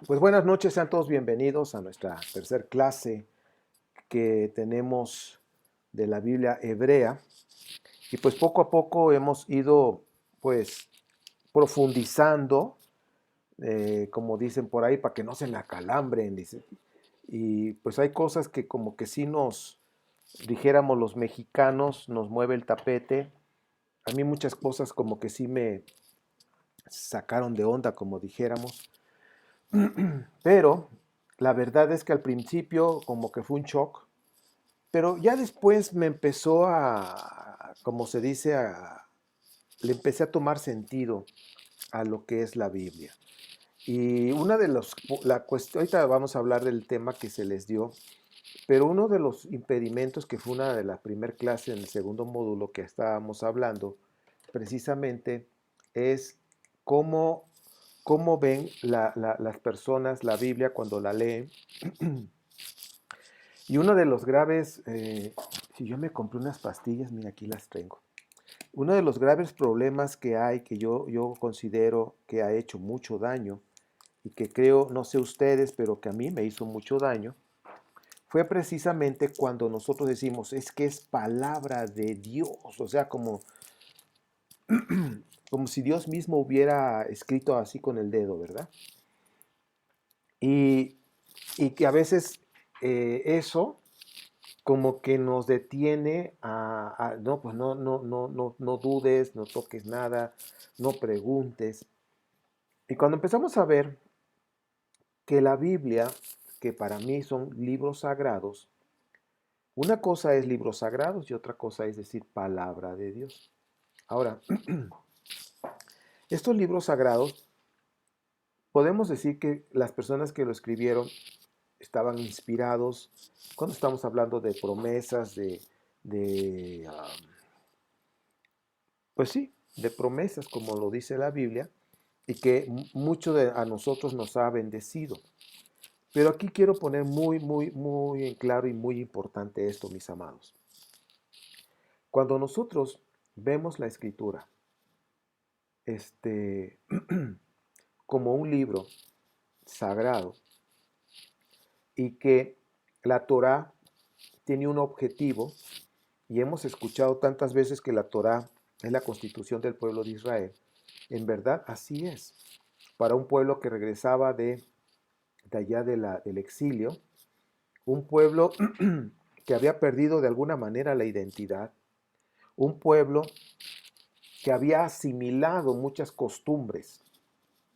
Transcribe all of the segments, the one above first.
Pues buenas noches, sean todos bienvenidos a nuestra tercer clase que tenemos de la Biblia hebrea. Y pues poco a poco hemos ido pues profundizando, como dicen por ahí, para que no se me acalambren, dice. Y pues hay cosas que como que sí nos, dijéramos los mexicanos, nos mueve el tapete. A mí muchas cosas como que sí me sacaron de onda, como dijéramos. Pero la verdad es que al principio como que fue un shock, pero ya después me empezó como se dice, le empecé a tomar sentido a lo que es la Biblia. Y una de los, la cuestión, ahorita vamos a hablar del tema que se les dio, pero uno de los impedimentos que fue una de las primeras clases en el segundo módulo que estábamos hablando, precisamente es cómo, cómo ven las personas la Biblia cuando la leen. Y uno de los graves, si yo me compré unas pastillas, mira, aquí las tengo. Uno de los graves problemas que hay, que yo considero que ha hecho mucho daño, y que creo, no sé ustedes, pero que a mí me hizo mucho daño, fue precisamente cuando nosotros decimos, es que es palabra de Dios, o sea, como si Dios mismo hubiera escrito así con el dedo, ¿verdad? Y, y que a veces eso como que nos detiene no, pues no dudes, no toques nada, no preguntes. Y cuando empezamos a ver que la Biblia, que para mí son libros sagrados, una cosa es libros sagrados y otra cosa es decir palabra de Dios. Ahora, estos libros sagrados, podemos decir que las personas que lo escribieron estaban inspirados, cuando estamos hablando de promesas, pues sí, de promesas, como lo dice la Biblia, y que mucho a nosotros nos ha bendecido. Pero aquí quiero poner muy en claro y muy importante esto, mis amados. Cuando nosotros vemos la escritura, este, como un libro sagrado y que la Torá tiene un objetivo, y hemos escuchado tantas veces que la Torá es la constitución del pueblo de Israel, en verdad así es. Para un pueblo que regresaba de allá del exilio, un pueblo que había perdido de alguna manera la identidad, un pueblo que había asimilado muchas costumbres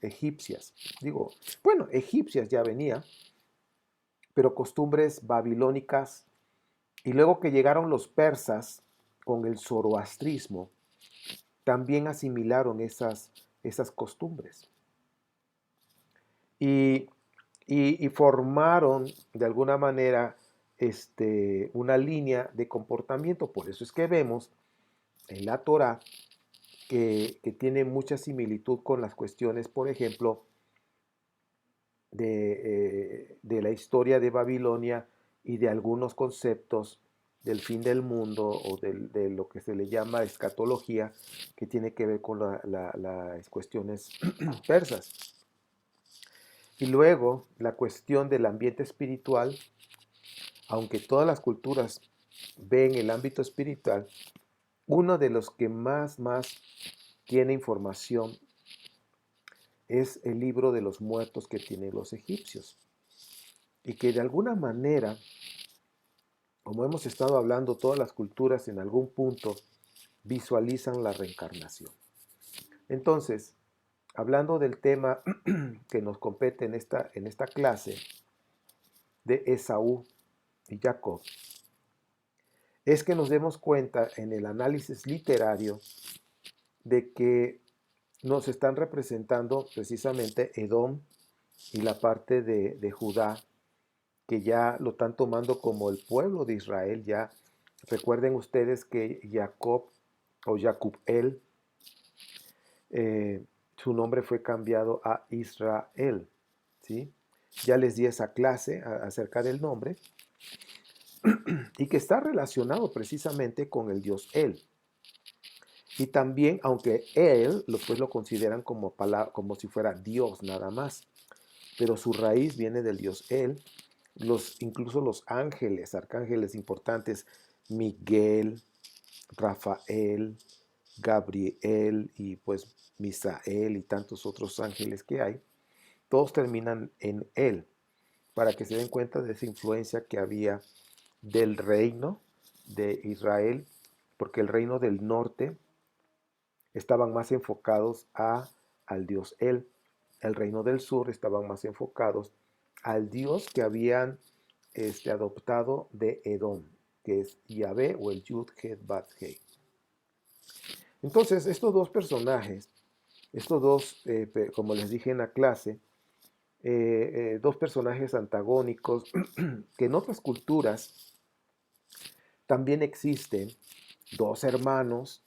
egipcias. Digo, bueno, egipcias ya venía, pero costumbres babilónicas. Y luego que llegaron los persas con el zoroastrismo, también asimilaron esas costumbres. Y, y formaron de alguna manera una línea de comportamiento. Por eso es que vemos en la Torá que tiene mucha similitud con las cuestiones, por ejemplo, de la historia de Babilonia y de algunos conceptos del fin del mundo o de lo que se le llama escatología, que tiene que ver con las cuestiones persas. Y luego la cuestión del ambiente espiritual, aunque todas las culturas ven el ámbito espiritual, uno de los que más tiene información es el libro de los muertos que tienen los egipcios. Y que de alguna manera, como hemos estado hablando, todas las culturas en algún punto visualizan la reencarnación. Entonces, hablando del tema que nos compete en esta clase de Esaú y Jacob, es que nos demos cuenta en el análisis literario de que nos están representando precisamente Edom y la parte de Judá, que ya lo están tomando como el pueblo de Israel. Ya recuerden ustedes que Jacob o Jacubel, su nombre fue cambiado a Israel, ¿sí? Ya les di esa clase acerca del nombre y que está relacionado precisamente con el dios El. Y también, aunque él, pues lo consideran como si fuera Dios nada más, pero su raíz viene del Dios él. Incluso los ángeles, arcángeles importantes, Miguel, Rafael, Gabriel y pues Misael y tantos otros ángeles que hay, todos terminan en él, para que se den cuenta de esa influencia que había del reino de Israel, porque el reino del norte estaban más enfocados al Dios él. El reino del sur estaban más enfocados al Dios que habían adoptado de Edom, que es Yahvé o el Yud Het Bat Hei. Entonces, estos dos personajes, estos dos, como les dije en la clase, dos personajes antagónicos que en otras culturas también existen, dos hermanos,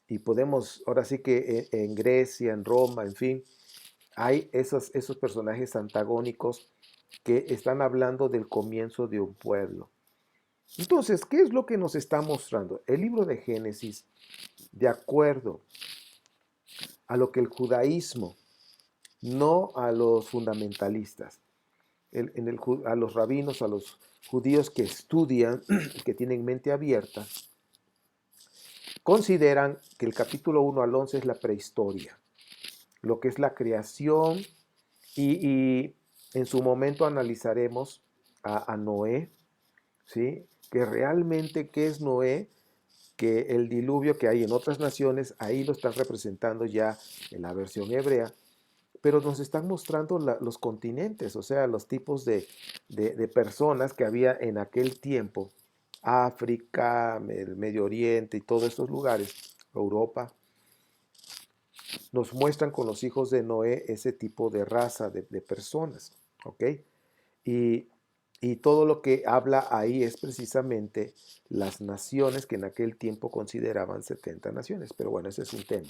y podemos, ahora sí que en Grecia, en Roma, en fin, hay esos personajes antagónicos que están hablando del comienzo de un pueblo. Entonces, ¿qué es lo que nos está mostrando? El libro de Génesis, de acuerdo a lo que el judaísmo, no a los fundamentalistas, a los rabinos, a los judíos que estudian, que tienen mente abierta, consideran que el capítulo 1 al 11 es la prehistoria, lo que es la creación, y en su momento analizaremos a Noé, ¿sí? Que realmente, ¿qué es Noé? Que el diluvio que hay en otras naciones, ahí lo están representando ya en la versión hebrea, pero nos están mostrando los continentes, o sea, los tipos de personas que había en aquel tiempo, África, el Medio Oriente y todos estos lugares, Europa, nos muestran con los hijos de Noé ese tipo de raza de personas, ¿ok? Y, y todo lo que habla ahí es precisamente las naciones que en aquel tiempo consideraban 70 naciones, pero bueno, ese es un tema.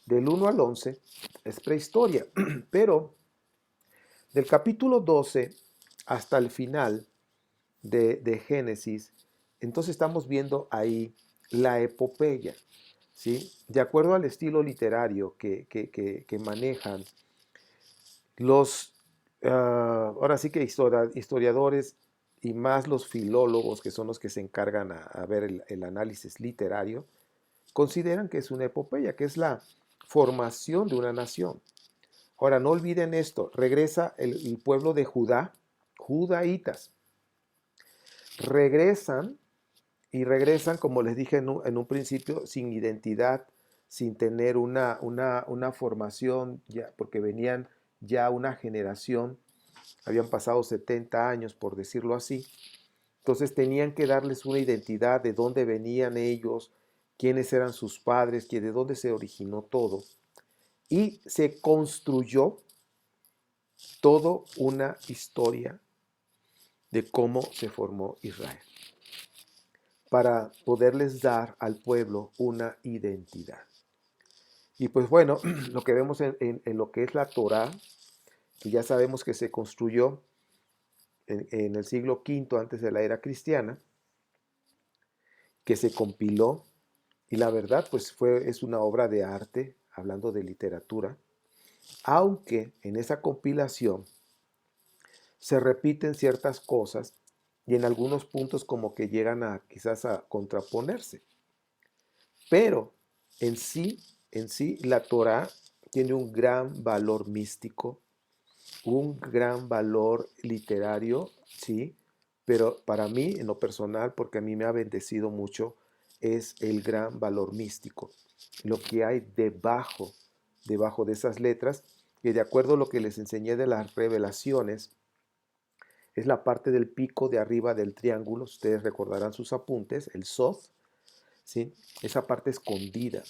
Del 1 al 11 es prehistoria, pero del capítulo 12 hasta el final de Génesis, entonces estamos viendo ahí la epopeya, ¿sí? De acuerdo al estilo literario que manejan los, ahora sí que historiadores y más los filólogos, que son los que se encargan a ver el análisis literario, consideran que es una epopeya, que es la formación de una nación. Ahora, no olviden esto, regresa el pueblo de Judá, judaítas, regresan y regresan, como les dije en un principio, sin identidad, sin tener una formación, ya, porque venían ya una generación, habían pasado 70 años, por decirlo así. Entonces tenían que darles una identidad de dónde venían ellos, quiénes eran sus padres, de dónde se originó todo. Y se construyó toda una historia de cómo se formó Israel, para poderles dar al pueblo una identidad. Y pues bueno, lo que vemos en lo que es la Torá, que ya sabemos que se construyó en el siglo V antes de la era cristiana, que se compiló, y la verdad pues es una obra de arte, hablando de literatura, aunque en esa compilación se repiten ciertas cosas y en algunos puntos como que llegan quizás a contraponerse. Pero en sí, la Torá tiene un gran valor místico, un gran valor literario, sí, pero para mí, en lo personal, porque a mí me ha bendecido mucho, es el gran valor místico, lo que hay debajo de esas letras, que de acuerdo a lo que les enseñé de las revelaciones, es la parte del pico de arriba del triángulo, ustedes recordarán sus apuntes, el Sod, ¿sí? Esa parte escondida,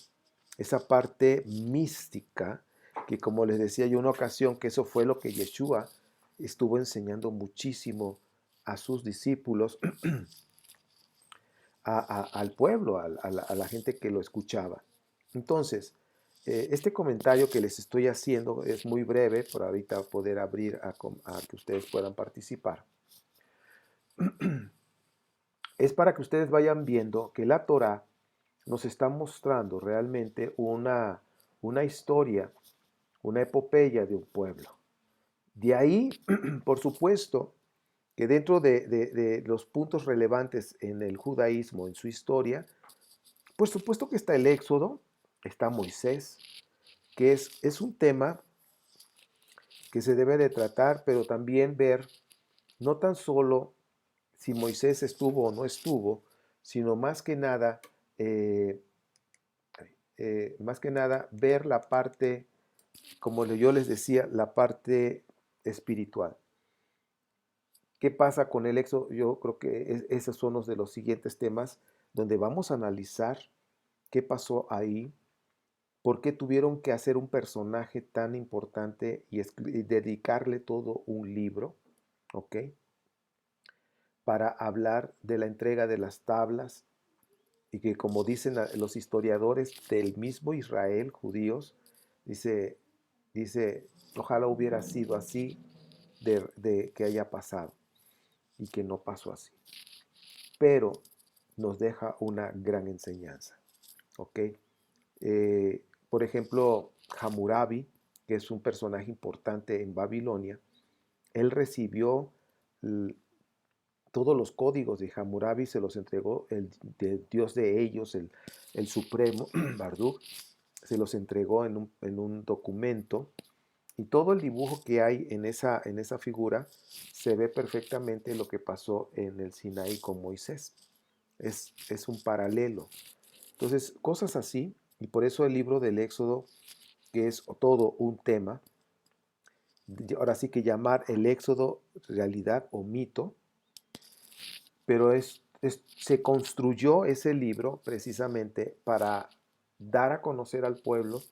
esa parte mística, que como les decía yo en una ocasión, que eso fue lo que Yeshua estuvo enseñando muchísimo a sus discípulos, al pueblo, a la gente que lo escuchaba. Entonces, este comentario que les estoy haciendo es muy breve, por ahorita poder abrir a que ustedes puedan participar. Es para que ustedes vayan viendo que la Torá nos está mostrando realmente una historia, una epopeya de un pueblo. De ahí, por supuesto, que dentro de los puntos relevantes en el judaísmo, en su historia, por supuesto que está el Éxodo, está Moisés, que es un tema que se debe de tratar, pero también ver no tan solo si Moisés estuvo o no estuvo, sino eh, más que nada ver la parte, como yo les decía, la parte espiritual. ¿Qué pasa con el Éxodo? Yo creo que esos son los de los siguientes temas donde vamos a analizar qué pasó ahí, por qué tuvieron que hacer un personaje tan importante y dedicarle todo un libro, ¿ok? Para hablar de la entrega de las tablas y que como dicen los historiadores del mismo Israel, judíos, dice, dice, ojalá hubiera sido así de que haya pasado y que no pasó así. Pero nos deja una gran enseñanza, ¿ok? Por ejemplo, Hammurabi, que es un personaje importante en Babilonia, él recibió todos los códigos de Hammurabi, se los entregó el dios de ellos, el supremo, Marduk, se los entregó en un documento y todo el dibujo que hay en esa figura se ve perfectamente lo que pasó en el Sinaí con Moisés. Es un paralelo. Entonces, cosas así, y por eso el libro del Éxodo, que es todo un tema, ahora sí que llamar el Éxodo realidad o mito, pero se construyó ese libro precisamente para dar a conocer al pueblo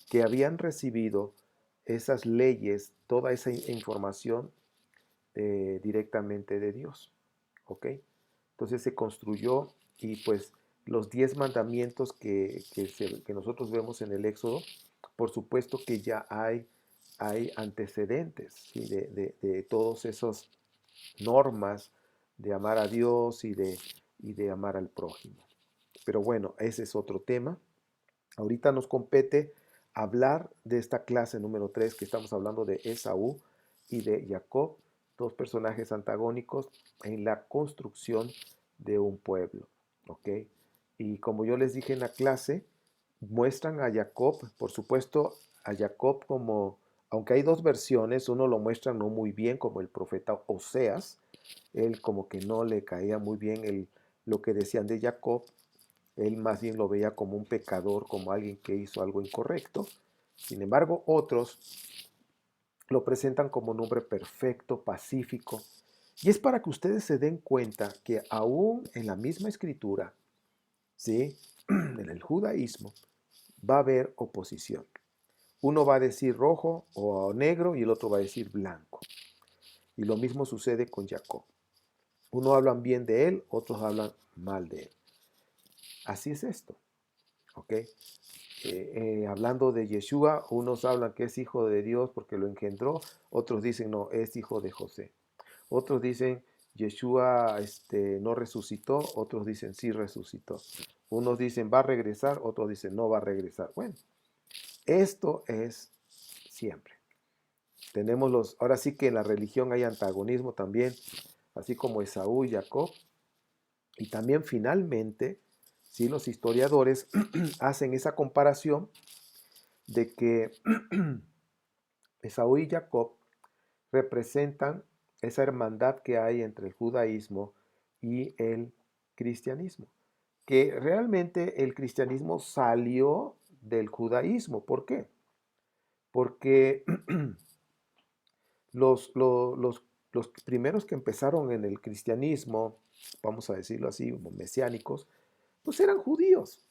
que habían recibido esas leyes, toda esa información directamente de Dios. ¿Ok? Entonces se construyó y pues los 10 mandamientos que nosotros vemos en el Éxodo, por supuesto que ya hay antecedentes, ¿sí? De todas esas normas de amar a Dios y de amar al prójimo. Pero bueno, ese es otro tema. Ahorita nos compete hablar de esta clase número 3 que estamos hablando de Esaú y de Jacob, dos personajes antagónicos en la construcción de un pueblo. ¿Ok? Y como yo les dije en la clase, muestran a Jacob, por supuesto, a Jacob como, aunque hay dos versiones, uno lo muestra no muy bien como el profeta Oseas, él como que no le caía muy bien lo que decían de Jacob, él más bien lo veía como un pecador, como alguien que hizo algo incorrecto. Sin embargo, otros lo presentan como un hombre perfecto, pacífico. Y es para que ustedes se den cuenta que aún en la misma escritura, ¿sí? En el judaísmo, va a haber oposición. Uno va a decir rojo o negro y el otro va a decir blanco. Y lo mismo sucede con Jacob. Uno hablan bien de él, otros hablan mal de él. Así es esto, ¿ok? Hablando de Yeshua, unos hablan que es hijo de Dios porque lo engendró, otros dicen no, es hijo de José. Otros dicen Yeshua no resucitó, otros dicen sí resucitó. Unos dicen va a regresar, otros dicen no va a regresar. Bueno, esto es siempre. Ahora sí que en la religión hay antagonismo también, así como Esaú y Jacob. Y también finalmente, si los historiadores hacen esa comparación de que Esaú y Jacob representan esa hermandad que hay entre el judaísmo y el cristianismo. Que realmente el cristianismo salió del judaísmo. ¿Por qué? Porque los primeros que empezaron en el cristianismo, vamos a decirlo así, mesiánicos, pues eran judíos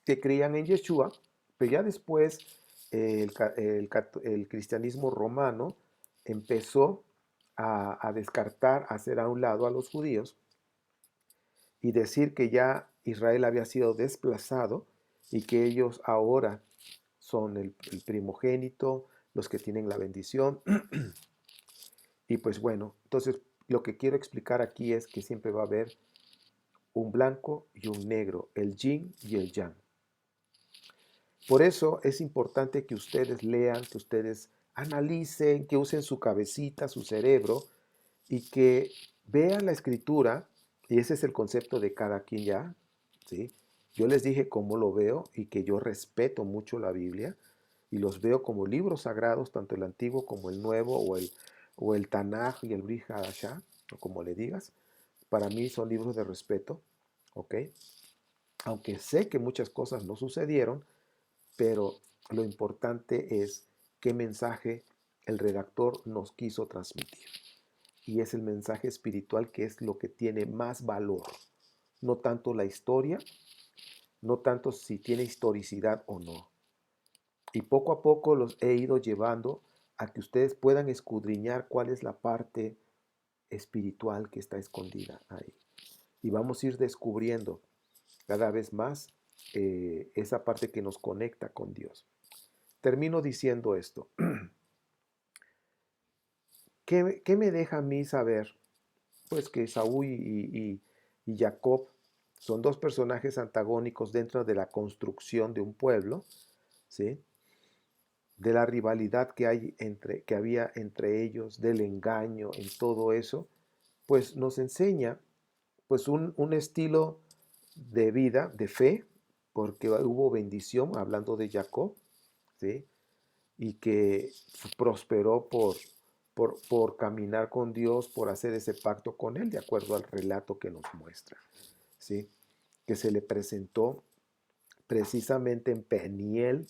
que creían en Yeshua, pero ya después el cristianismo romano empezó a descartar, a hacer a un lado a los judíos y decir que ya Israel había sido desplazado y que ellos ahora son el primogénito, los que tienen la bendición. Y pues bueno, entonces lo que quiero explicar aquí es que siempre va a haber un blanco y un negro, el yin y el yang. Por eso es importante que ustedes lean, que ustedes analicen, que usen su cabecita, su cerebro y que vean la escritura, y ese es el concepto de cada quien ya, ¿sí? Yo les dije cómo lo veo y que yo respeto mucho la Biblia y los veo como libros sagrados, tanto el antiguo como el nuevo o el Tanaj y el Brit Hadashah, o como le digas. Para mí son libros de respeto, ¿ok? Aunque sé que muchas cosas no sucedieron, pero lo importante es qué mensaje el redactor nos quiso transmitir. Y es el mensaje espiritual que es lo que tiene más valor. No tanto la historia, no tanto si tiene historicidad o no. Y poco a poco los he ido llevando a que ustedes puedan escudriñar cuál es la parte espiritual que está escondida ahí. Y vamos a ir descubriendo cada vez más esa parte que nos conecta con Dios. Termino diciendo esto. ¿Qué me deja a mí saber? Pues que Saúl y Jacob son dos personajes antagónicos dentro de la construcción de un pueblo, ¿sí? De la rivalidad que había entre ellos, del engaño, en todo eso, pues nos enseña pues un estilo de vida, de fe, porque hubo bendición, hablando de Jacob, ¿sí? Y que prosperó por caminar con Dios, por hacer ese pacto con Él, de acuerdo al relato que nos muestra, ¿sí? Que se le presentó precisamente en Peniel,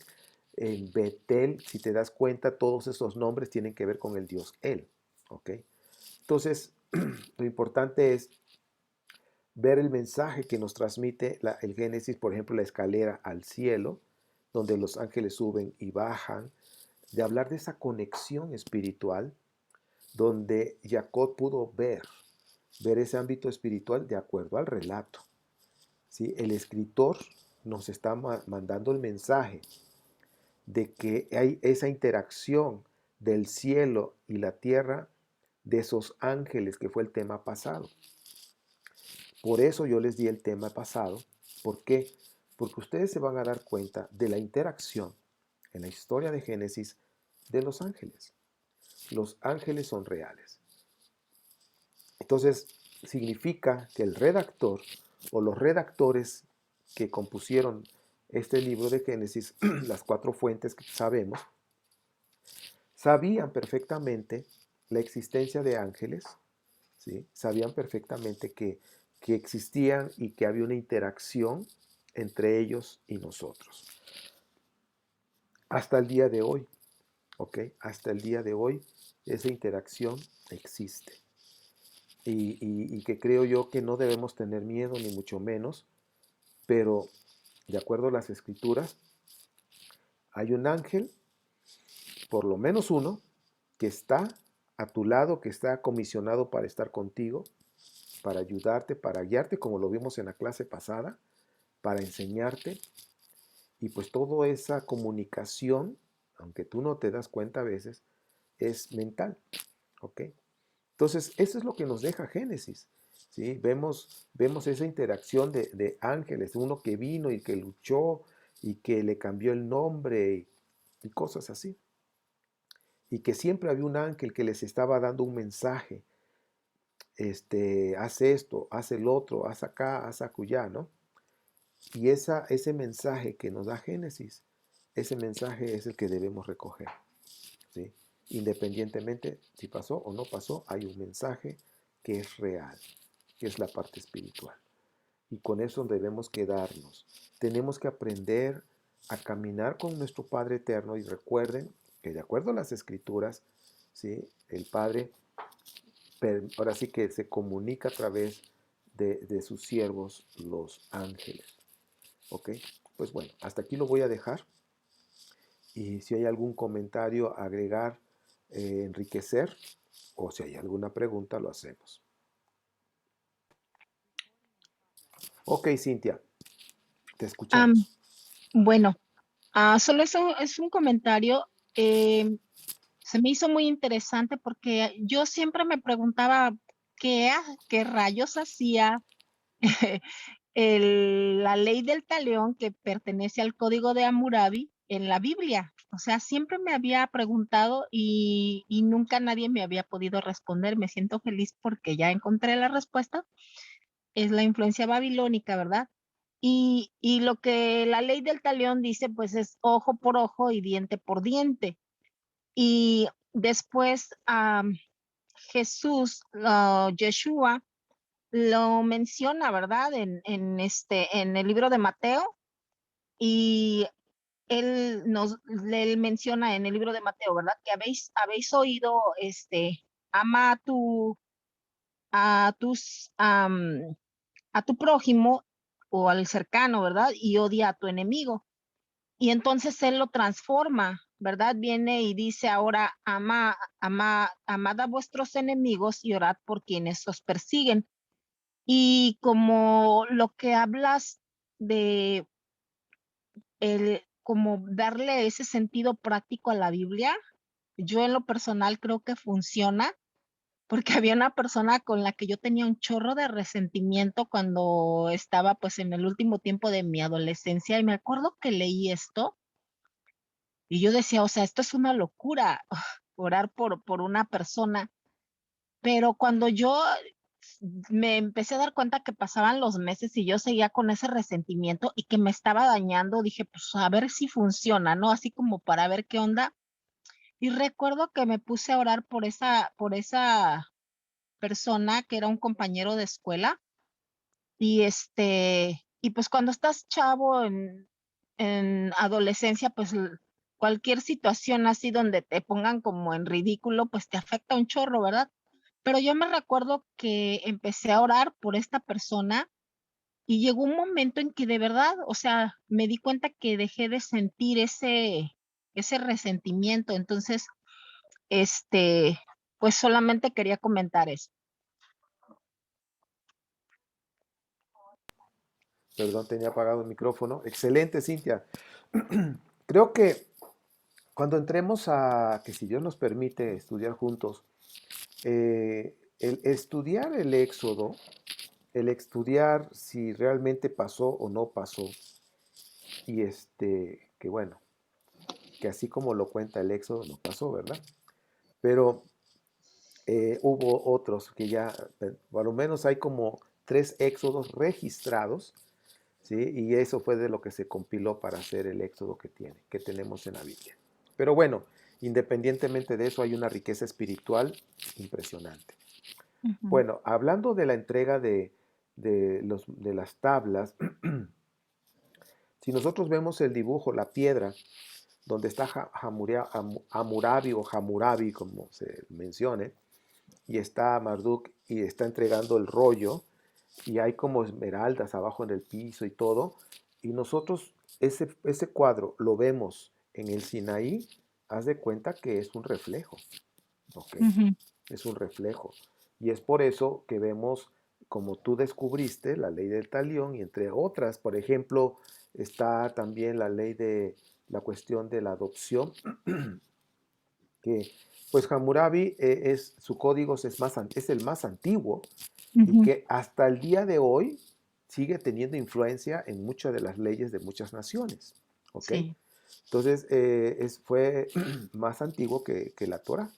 en Betel. Si te das cuenta, todos esos nombres tienen que ver con el Dios Él, ¿ok? Entonces, lo importante es ver el mensaje que nos transmite el Génesis, por ejemplo, la escalera al cielo, donde los ángeles suben y bajan, de hablar de esa conexión espiritual, donde Jacob pudo ver ese ámbito espiritual de acuerdo al relato. ¿Sí? El escritor nos está mandando el mensaje de que hay esa interacción del cielo y la tierra, de esos ángeles, que fue el tema pasado. Por eso yo les di el tema pasado. ¿Por qué? Porque ustedes se van a dar cuenta de la interacción en la historia de Génesis de los ángeles. Los ángeles son reales. Entonces, significa que el redactor o los redactores que compusieron este libro de Génesis, las cuatro fuentes que sabemos, sabían perfectamente la existencia de ángeles, ¿sí? Sabían perfectamente que existían y que había una interacción entre ellos y nosotros. Hasta el día de hoy, ¿ok? Hasta el día de hoy esa interacción existe. Y que creo yo que no debemos tener miedo, ni mucho menos, pero de acuerdo a las escrituras, hay un ángel, por lo menos uno, que está a tu lado, que está comisionado para estar contigo, para ayudarte, para guiarte, como lo vimos en la clase pasada, para enseñarte. Y pues toda esa comunicación, aunque tú no te das cuenta a veces, es mental, ¿ok? Entonces, eso es lo que nos deja Génesis, ¿sí? Vemos esa interacción de ángeles, uno que vino y que luchó y que le cambió el nombre y cosas así. Y que siempre había un ángel que les estaba dando un mensaje, haz esto, haz el otro, haz acá, haz acullá, ¿no? Y ese mensaje que nos da Génesis, ese mensaje es el que debemos recoger, ¿sí? Independientemente si pasó o no pasó, hay un mensaje que es real, que es la parte espiritual. Y con eso debemos quedarnos. Tenemos que aprender a caminar con nuestro Padre Eterno, y recuerden que de acuerdo a las Escrituras, ¿sí? El Padre ahora sí que se comunica a través de sus siervos, los ángeles. ¿Ok? Pues bueno, hasta aquí lo voy a dejar. Y si hay algún comentario, agregar, enriquecer, o si hay alguna pregunta, lo hacemos. Ok, Cintia, te Am, escuchamos. bueno, solo es un comentario. Se me hizo muy interesante porque yo siempre me preguntaba qué rayos hacía la ley del talión que pertenece al código de Hammurabi en la Biblia. O sea, siempre me había preguntado y nunca nadie me había podido responder. Me siento feliz porque ya encontré la respuesta. Es la influencia babilónica, ¿verdad? Y lo que la ley del talión dice, pues es ojo por ojo y diente por diente. Y después Jesús, Yeshua, lo menciona, ¿verdad? En el libro de Mateo, y él menciona en el libro de Mateo, ¿verdad? Que habéis oído, ama a tus, a tu prójimo o al cercano, ¿verdad? Y odia a tu enemigo. Y entonces él lo transforma, ¿verdad? Viene y dice ahora, amad a vuestros enemigos y orad por quienes os persiguen. Y como lo que hablas de como darle ese sentido práctico a la Biblia, yo en lo personal creo que funciona, porque había una persona con la que yo tenía un chorro de resentimiento cuando estaba pues en el último tiempo de mi adolescencia y me acuerdo que leí esto y yo decía, o sea, esto es una locura, orar por una persona, pero cuando yo me empecé a dar cuenta que pasaban los meses y yo seguía con ese resentimiento y que me estaba dañando, dije, pues a ver si funciona, ¿no? Así como para ver qué onda. Y recuerdo que me puse a orar por esa persona que era un compañero de escuela y pues cuando estás chavo en adolescencia, pues cualquier situación así donde te pongan como en ridículo, pues te afecta un chorro, ¿verdad? Pero yo me recuerdo que empecé a orar por esta persona y llegó un momento en que de verdad, o sea, me di cuenta que dejé de sentir ese resentimiento. Entonces, este, pues solamente quería comentar eso. Perdón, tenía apagado el micrófono. Excelente, Cintia. Creo que cuando entremos a, que si Dios nos permite estudiar juntos, el estudiar el Éxodo, el estudiar si realmente pasó o no pasó, y que bueno, que así como lo cuenta el Éxodo, no pasó, ¿verdad? Pero hubo otros que ya, por lo menos hay como 3 éxodos registrados, ¿sí? Y eso fue de lo que se compiló para hacer el éxodo que tenemos en la Biblia. Pero bueno, independientemente de eso, hay una riqueza espiritual impresionante. Ujú. Bueno, hablando de la entrega de las tablas, si nosotros vemos el dibujo, la piedra, donde está Hammurabi o Hammurabi, como se mencione, y está Marduk y está entregando el rollo, y hay como esmeraldas abajo en el piso y todo, y nosotros ese cuadro lo vemos en el Sinaí, haz de cuenta que es un reflejo, ¿ok? Ujú. Es un reflejo. Y es por eso que vemos, como tú descubriste, la ley del talión y entre otras, por ejemplo, está también la ley de la cuestión de la adopción, que pues Hammurabi su código es el más antiguo y Ujú. que hasta el día de hoy sigue teniendo influencia en muchas de las leyes de muchas naciones. ¿Ok? Sí. Entonces fue más antiguo que la Torah.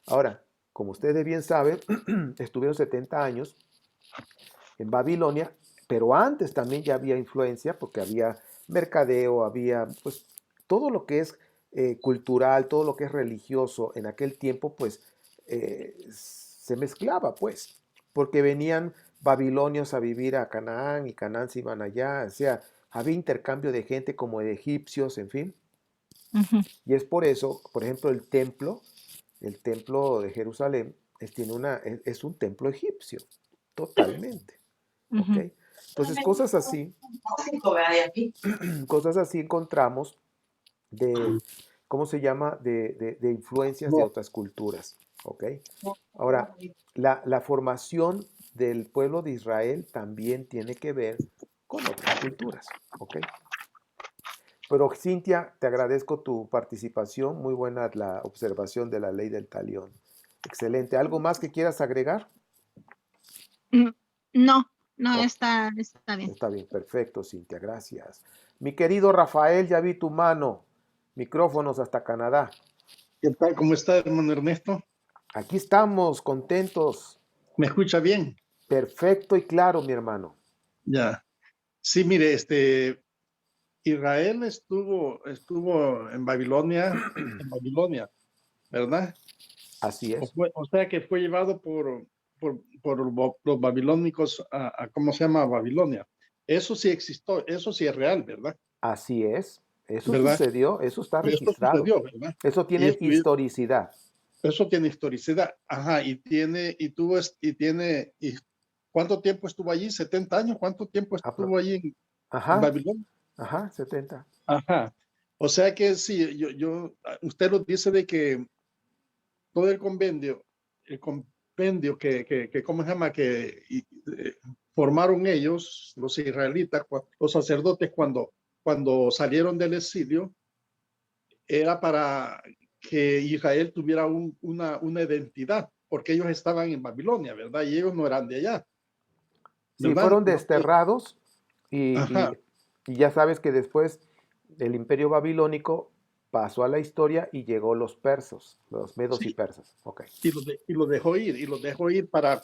Ahora, como ustedes bien saben, estuvieron 70 años en Babilonia, pero antes también ya había influencia porque había mercadeo, había pues todo lo que es cultural, todo lo que es religioso en aquel tiempo pues se mezclaba pues, porque venían babilonios a vivir a Canaán y Canaán se iban allá, o sea, había intercambio de gente como de egipcios, en fin, Ujú. y es por eso, por ejemplo, el templo de Jerusalén es un templo egipcio, totalmente. ¿Ok? Ujú. Entonces, cosas así encontramos de, ¿cómo se llama? De influencias de otras culturas. ¿Ok? Ahora, la formación del pueblo de Israel también tiene que ver con otras culturas. ¿Ok? Pero Cintia, te agradezco tu participación. Muy buena la observación de la ley del talión. Excelente. ¿Algo más que quieras agregar? Mm, no, No, Ok, está bien. está bien, perfecto, Cintia, gracias. Mi querido Rafael, ya vi tu mano. Micrófonos hasta Canadá. ¿Qué tal? ¿Cómo está, hermano Ernesto? Aquí estamos, contentos. ¿Me escucha bien? Perfecto y claro, mi hermano. Ya. Sí, mire, Israel estuvo en Babilonia, ¿verdad? Así es, O sea que fue llevado los babilónicos ¿cómo se llama? Babilonia. Eso sí existió, eso sí es real, ¿verdad? así es. Eso ¿Verdad? sucedió, eso está Esto registrado. sucedió, ¿verdad? Eso Y tiene historicidad. eso tiene historicidad. Ajá, ¿cuánto tiempo estuvo allí? ¿70 años? ¿Cuánto tiempo Apro- estuvo allí en Ajá, Babilonia? ajá, 70. Ajá. O sea que sí, usted lo dice de que todo el compendio ¿cómo se llama? Formaron ellos, los israelitas, los sacerdotes, cuando salieron del exilio, era para que Israel tuviera una identidad, porque ellos estaban en Babilonia, ¿verdad? Y ellos no eran de allá, Sí, ¿verdad? fueron desterrados Ajá. y ya sabes que después el imperio babilónico pasó a la historia y llegó los persos, los medos y Sí, persas. Ok, y lo dejó ir para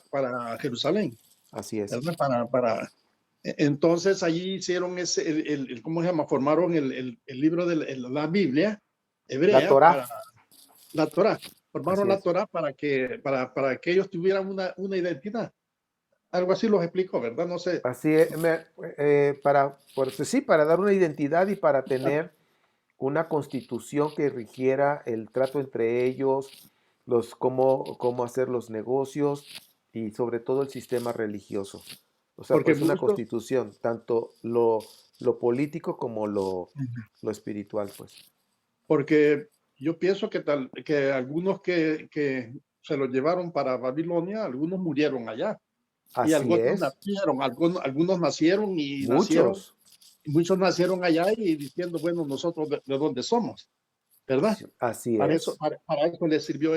Jerusalén, así es. ¿verdad? Entonces allí hicieron ¿cómo se llama? Formaron el libro de la Biblia La hebrea Torá, para la Torá. así Formaron la es. Torá para que ellos tuvieran una identidad. Algo así los explicó, ¿verdad? No sé. Así es, sí, para dar una identidad y para tener una constitución que rigiera el trato entre ellos, cómo hacer los negocios y sobre todo el sistema religioso. O sea, Porque pues una muchos, constitución, tanto lo político como lo espiritual, pues. porque yo pienso que algunos que se los llevaron para Babilonia, algunos murieron allá. Y Así algunos es, nacieron, algunos nacieron, muchos, muchos nacieron allá y diciendo, bueno, nosotros de dónde somos, ¿verdad? así Para eso, es. para eso les sirvió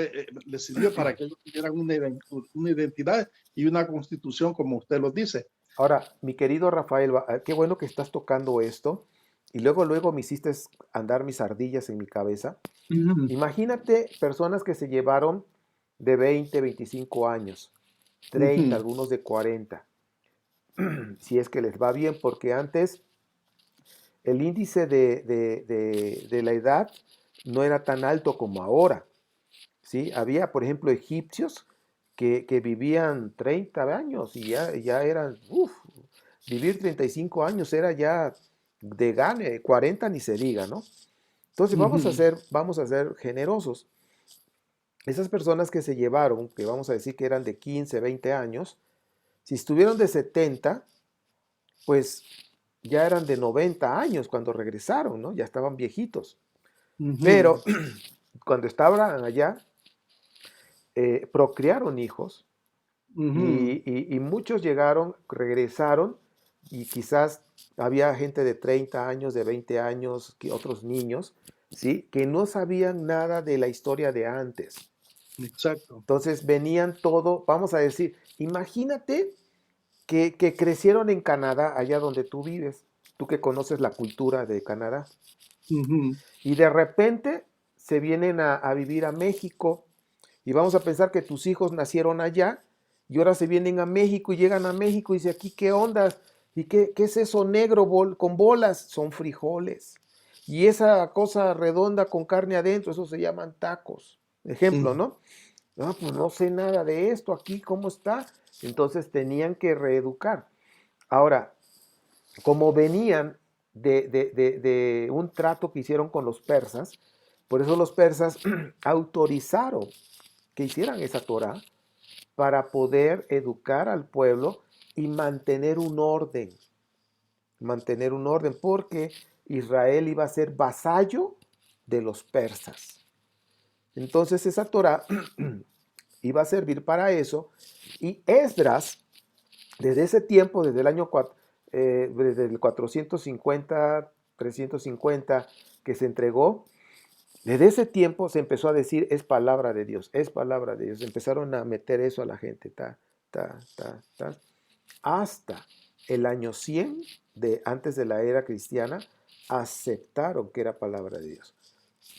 para que ellos tuvieran una identidad y una constitución, como usted lo dice. Ahora, mi querido Rafael, qué bueno que estás tocando esto y luego me hiciste andar mis ardillas en mi cabeza. Ujú, Imagínate personas que se llevaron de 20, 25 años, 30, ujú, algunos de 40, si es que les va bien, porque antes el índice de la edad no era tan alto como ahora, ¿sí? Había, por ejemplo, egipcios que vivían 30 años y ya eran, vivir 35 años era ya de gane, 40 ni se diga, ¿no? Entonces ujú, vamos a ser generosos. Esas personas que se llevaron, que vamos a decir que eran de 15, 20 años, si estuvieron de 70, pues ya eran de 90 años cuando regresaron, ¿no? Ya estaban viejitos. ujú, Pero cuando estaban allá, procrearon hijos ujú. y muchos llegaron, regresaron y quizás había gente de 30 años, de 20 años, otros niños, ¿sí? Que no sabían nada de la historia de antes. Exacto. Entonces venían todo, vamos a decir, imagínate que crecieron en Canadá, allá donde tú vives, tú que conoces la cultura de Canadá, Ujú, y de repente se vienen a vivir a México, y vamos a pensar que tus hijos nacieron allá, y ahora se vienen a México y llegan a México y dice aquí, ¿qué onda? ¿Y qué es eso negro con bolas? Son frijoles. Y esa cosa redonda con carne adentro, eso se llaman tacos. Ejemplo, ujú. ¿no? No, pues no sé nada de esto aquí, ¿cómo está? Entonces tenían que reeducar. Ahora, como venían de un trato que hicieron con los persas, por eso los persas autorizaron que hicieran esa Torah para poder educar al pueblo y mantener un orden, porque Israel iba a ser vasallo de los persas. Entonces esa Torah iba a servir para eso y Esdras, desde ese tiempo, desde el 450, 350 que se entregó, desde ese tiempo se empezó a decir es palabra de Dios, es palabra de Dios. Empezaron a meter eso a la gente, ta, ta, ta, ta. hasta el año 100 antes de la era cristiana, aceptaron que era palabra de Dios.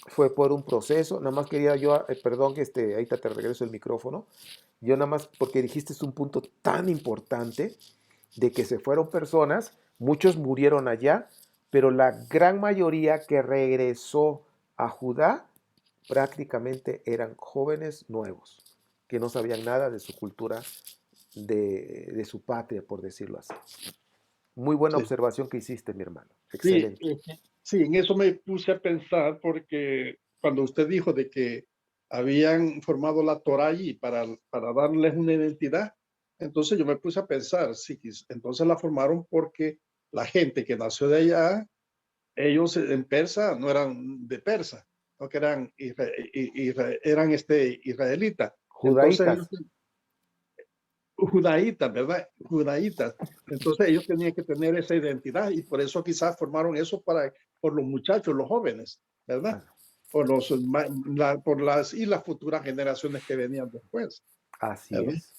Fue por un proceso, nada más quería yo, perdón que ahorita te regreso el micrófono, yo nada más porque dijiste es un punto tan importante de que se fueron personas, muchos murieron allá, pero la gran mayoría que regresó a Judá prácticamente eran jóvenes nuevos, que no sabían nada de su cultura, de su patria, por decirlo así. Muy buena Sí, observación que hiciste, mi hermano. sí, Excelente. sí, en eso me puse a pensar porque cuando usted dijo de que habían formado la Torah allí para darles una identidad, entonces yo me puse a pensar, sí, entonces la formaron porque la gente que nació de allá, ellos en persa no eran de persa, no que eran, eran israelitas. Entonces ellos, Judaítas. judaítas, ¿verdad? Judaítas. Entonces ellos tenían que tener esa identidad y por eso quizás formaron eso por los muchachos, los jóvenes, ¿verdad? Ah, Por las y las futuras generaciones que venían después, así ¿verdad? es.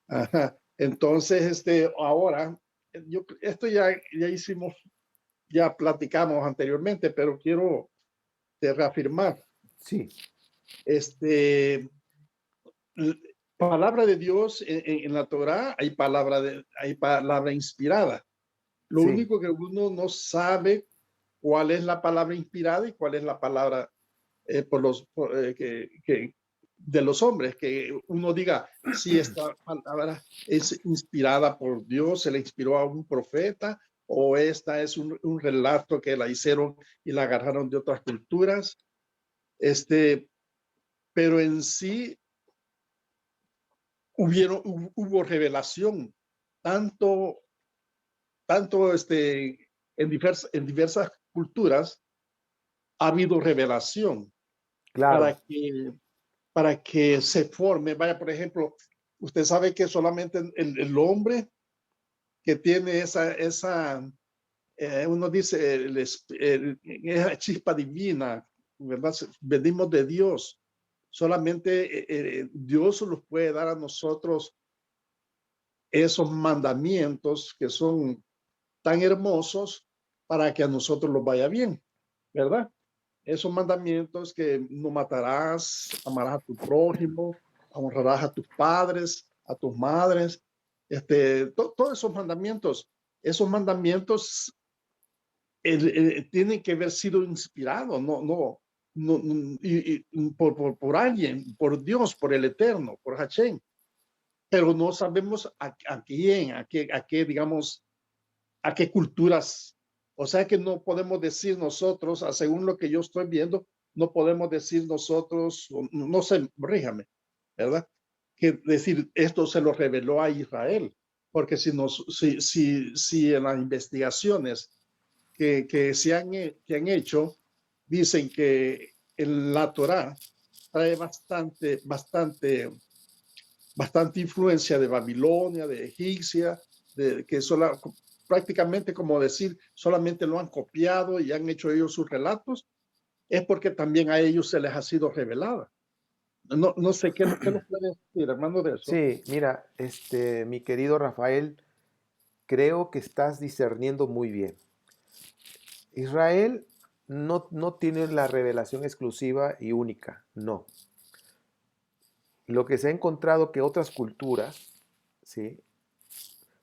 Ajá. Entonces, ahora, esto ya hicimos, ya platicamos anteriormente, pero quiero reafirmar, Sí, este, palabra de Dios en la Torá, hay palabra inspirada. Lo sí, único que uno no sabe cuál es la palabra inspirada y cuál es la palabra de los hombres, que uno diga si esta palabra es inspirada por Dios, se le inspiró a un profeta, o esta es un relato que la hicieron y la agarraron de otras culturas. Pero en sí hubo revelación, tanto, tanto en diversas culturas ha habido revelación claro, para que, para que se forme. Vaya, por ejemplo, usted sabe que solamente el hombre que tiene uno dice, esa chispa divina, ¿verdad? Venimos de Dios. Solamente Dios nos puede dar a nosotros esos mandamientos que son tan hermosos para que a nosotros nos vaya bien, ¿verdad? Esos mandamientos que no matarás, amarás a tu prójimo, honrarás a tus padres, a tus madres, todos esos mandamientos tienen que haber sido inspirados, por alguien, por Dios, por el Eterno, por Hashem, pero no sabemos a quién, digamos, a qué culturas. O sea que no podemos decir nosotros, según lo que yo estoy viendo, no podemos decir nosotros, no sé, ríjame, ¿verdad? Que decir esto se lo reveló a Israel, porque si en las investigaciones que han hecho dicen que la Torá trae bastante influencia de Babilonia, de egipcia, prácticamente como decir, solamente lo han copiado y han hecho ellos sus relatos, es porque también a ellos se les ha sido revelada. No sé qué nos puede decir, hermano, de eso. sí, mira, mi querido Rafael, creo que estás discerniendo muy bien. Israel no tiene la revelación exclusiva y única, no. Lo que se ha encontrado que otras culturas, ¿sí?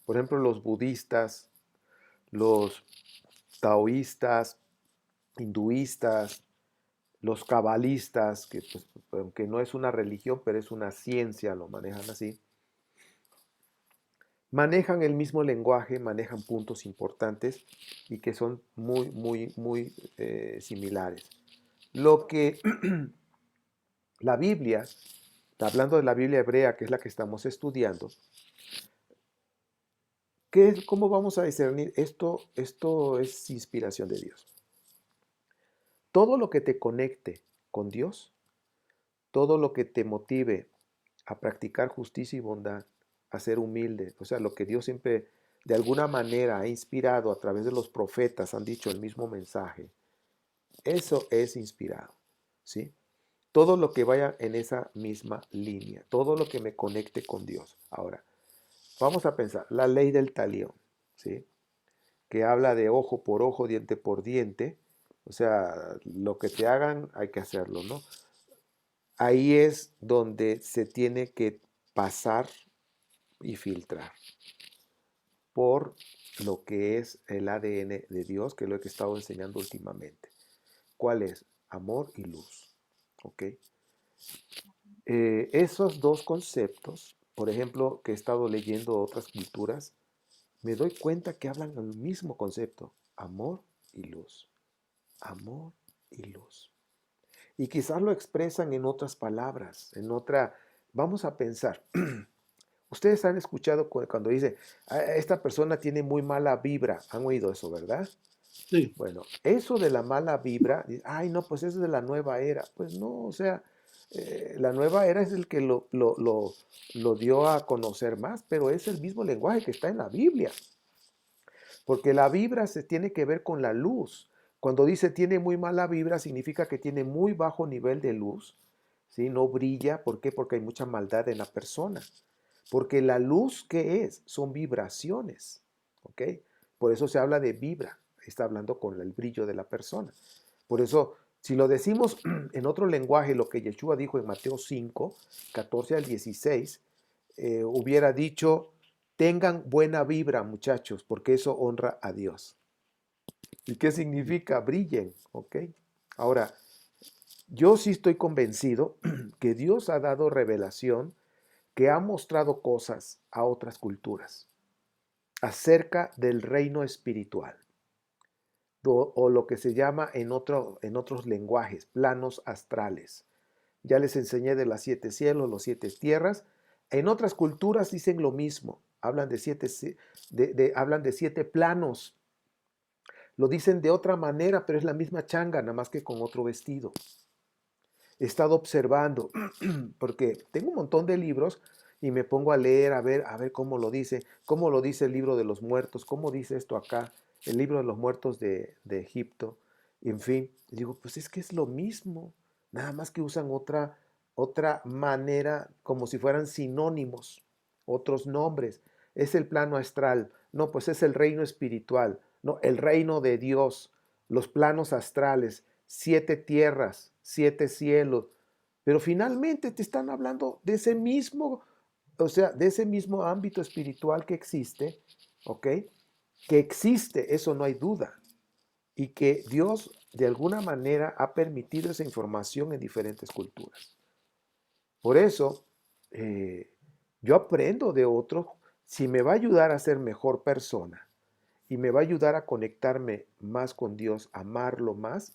Por ejemplo, los budistas, los taoístas, hinduistas, los cabalistas, que pues, aunque no es una religión, pero es una ciencia, lo manejan así, manejan el mismo lenguaje, manejan puntos importantes y que son muy, muy, muy similares. Lo que la Biblia, hablando de la Biblia hebrea, que es la que estamos estudiando, ¿cómo vamos a discernir? Esto es inspiración de Dios. Todo lo que te conecte con Dios, todo lo que te motive a practicar justicia y bondad, a ser humilde, o sea, lo que Dios siempre de alguna manera ha inspirado a través de los profetas, han dicho el mismo mensaje, eso es inspirado, ¿sí? Todo lo que vaya en esa misma línea, todo lo que me conecte con Dios. Ahora, vamos a pensar, la ley del talión, ¿sí? Que habla de ojo por ojo, diente por diente, o sea, lo que te hagan hay que hacerlo, ¿no? Ahí es donde se tiene que pasar y filtrar por lo que es el ADN de Dios, que es lo que he estado enseñando últimamente. ¿Cuál es? Amor y luz, ¿ok? Esos dos conceptos, por ejemplo, que he estado leyendo otras culturas, me doy cuenta que hablan del mismo concepto, amor y luz, amor y luz. Y quizás lo expresan en otras palabras, en otra, vamos a pensar, ustedes han escuchado cuando dice, esta persona tiene muy mala vibra, han oído eso, ¿verdad? Sí, Bueno, eso de la mala vibra, ay no, pues eso es de la nueva era, pues no, o sea, la nueva era es el que lo dio a conocer más, pero es el mismo lenguaje que está en la Biblia. Porque la vibra se tiene que ver con la luz. Cuando dice tiene muy mala vibra, significa que tiene muy bajo nivel de luz, ¿sí? No brilla. ¿Por qué? Porque hay mucha maldad en la persona. Porque la luz, ¿qué es? Son vibraciones, ¿ok? Por eso se habla de vibra. Está hablando con el brillo de la persona. Por eso, si lo decimos en otro lenguaje, lo que Yeshua dijo en Mateo 5, 14 al 16, hubiera dicho, tengan buena vibra, muchachos, porque eso honra a Dios. ¿Y qué significa? Brillen, ¿ok? Ahora, yo sí estoy convencido que Dios ha dado revelación, que ha mostrado cosas a otras culturas acerca del reino espiritual, o lo que se llama en otros lenguajes, planos astrales. Ya les enseñé de las 7 cielos, los 7 tierras. En otras culturas dicen lo mismo, hablan de 7 hablan de 7 planos. Lo dicen de otra manera, pero es la misma changa, nada más que con otro vestido. He estado observando, porque tengo un montón de libros y me pongo a leer, a ver cómo lo dice el libro de los muertos, cómo dice esto acá, el libro de los muertos de Egipto, y en fin, digo, pues es que es lo mismo, nada más que usan otra manera, como si fueran sinónimos, otros nombres. Es el plano astral, no, pues es el reino espiritual, no, el reino de Dios, los planos astrales, 7 tierras, 7 cielos, pero finalmente te están hablando de ese mismo, o sea, de ese mismo ámbito espiritual que existe, ¿ok? Que existe, eso no hay duda, y que Dios de alguna manera ha permitido esa información en diferentes culturas. Por eso, eh, yo aprendo de otros, si me va a ayudar a ser mejor persona y me va a ayudar a conectarme más con Dios, amarlo más,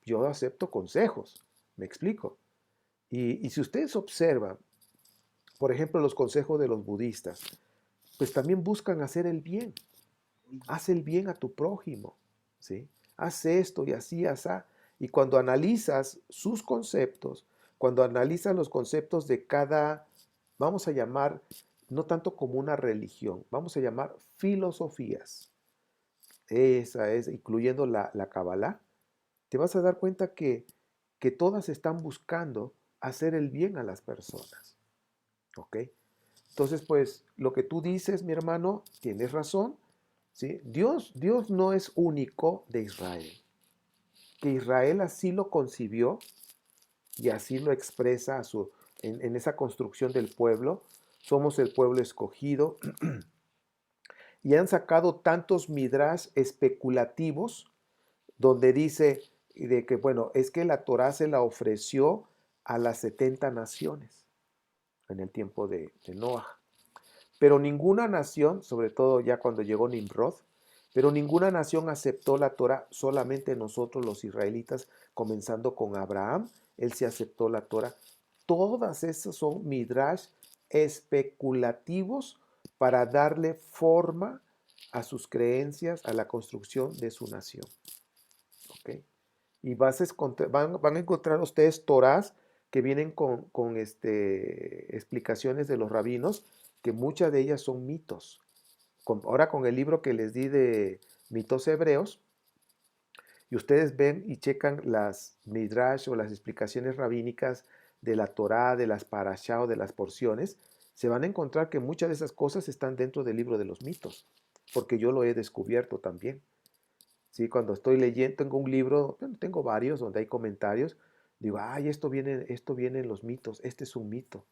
yo acepto consejos, me explico. Y si ustedes observan, por ejemplo, los consejos de los budistas, pues también buscan hacer el bien. Haz el bien a tu prójimo, ¿sí? Haz esto y así, asá. Y cuando analizas sus conceptos, cuando analizas los conceptos de cada, vamos a llamar, no tanto como una religión, vamos a llamar filosofías, esa es, incluyendo la Kabbalah, te vas a dar cuenta que todas están buscando hacer el bien a las personas. ¿Ok? Entonces, pues, lo que tú dices, mi hermano, tienes razón. ¿Sí? Dios no es único de Israel. Que Israel así lo concibió y así lo expresa en esa construcción del pueblo. Somos el pueblo escogido. Y han sacado tantos midrash especulativos donde dice de que, bueno, es que la Torá se la ofreció a las 70 naciones en el tiempo de Noah. Pero ninguna nación, sobre todo ya cuando llegó Nimrod, pero ninguna nación aceptó la Torah, solamente nosotros los israelitas, comenzando con Abraham, él sí aceptó la Torah. Todas esas son midrash especulativos para darle forma a sus creencias, a la construcción de su nación. ¿Ok? Y van a encontrar ustedes Torás que vienen con explicaciones de los rabinos, que muchas de ellas son mitos. Ahora con el libro que les di de mitos hebreos, y ustedes ven y checan las midrash o las explicaciones rabínicas de la Torá, de las parashá o de las porciones, se van a encontrar que muchas de esas cosas están dentro del libro de los mitos, porque yo lo he descubierto también. ¿Sí? Cuando estoy leyendo, tengo un libro, bueno, tengo varios donde hay comentarios, digo, ay, esto viene en los mitos, este es un mito.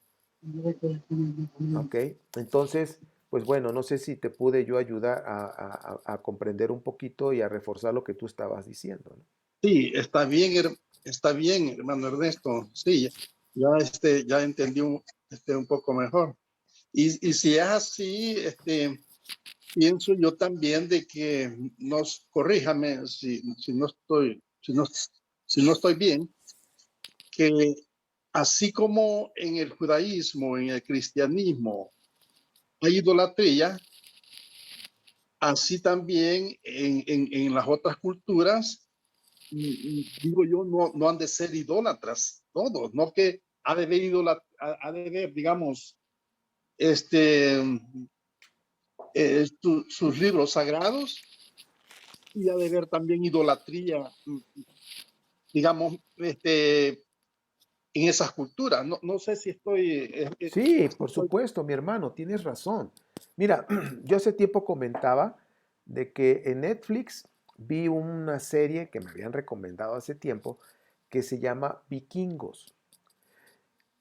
¿Ok? Entonces, pues bueno, no sé si te pude yo ayudar a comprender un poquito y a reforzar lo que tú estabas diciendo, ¿no? Sí, está bien, hermano Ernesto. Sí, ya entendí un poco mejor. Y si es así, pienso yo también de que corríjame si no estoy bien, que así como en el judaísmo, en el cristianismo, hay idolatría, así también en las otras culturas, digo yo, no han de ser idólatras todos, no que ha de haber, digamos, sus libros sagrados y ha de haber también idolatría, digamos, en esas culturas. No sé si Sí, por supuesto, mi hermano, tienes razón. Mira, yo hace tiempo comentaba de que en Netflix vi una serie que me habían recomendado hace tiempo que se llama Vikingos,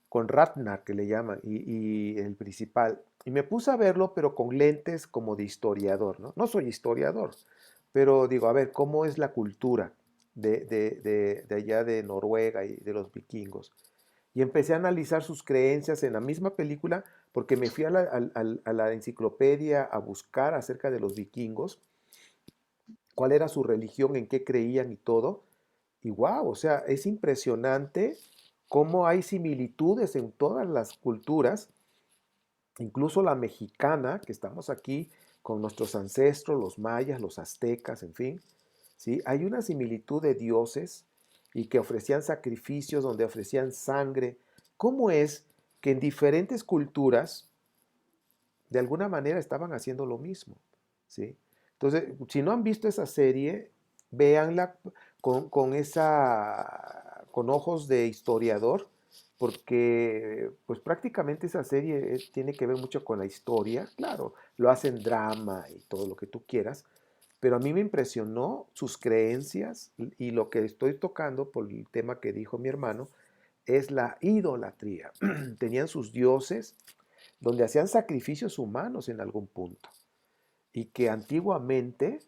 con Ragnar que le llaman, y el principal. Y me puse a verlo, pero con lentes como de historiador, ¿no? No soy historiador, pero digo, a ver, ¿cómo es la cultura de allá de Noruega y de los vikingos? Y empecé a analizar sus creencias en la misma película porque me fui a la enciclopedia a buscar acerca de los vikingos, cuál era su religión, en qué creían y todo. Y wow, o sea, es impresionante cómo hay similitudes en todas las culturas, incluso la mexicana, que estamos aquí con nuestros ancestros, los mayas, los aztecas, en fin, ¿sí? Hay una similitud de dioses y que ofrecían sacrificios, donde ofrecían sangre. ¿Cómo es que en diferentes culturas, de alguna manera, estaban haciendo lo mismo? ¿Sí? Entonces, si no han visto esa serie, véanla con ojos de historiador, porque pues prácticamente esa serie tiene que ver mucho con la historia. Claro, lo hacen drama y todo lo que tú quieras, pero a mí me impresionó sus creencias y lo que estoy tocando por el tema que dijo mi hermano es la idolatría. Tenían sus dioses donde hacían sacrificios humanos en algún punto y que antiguamente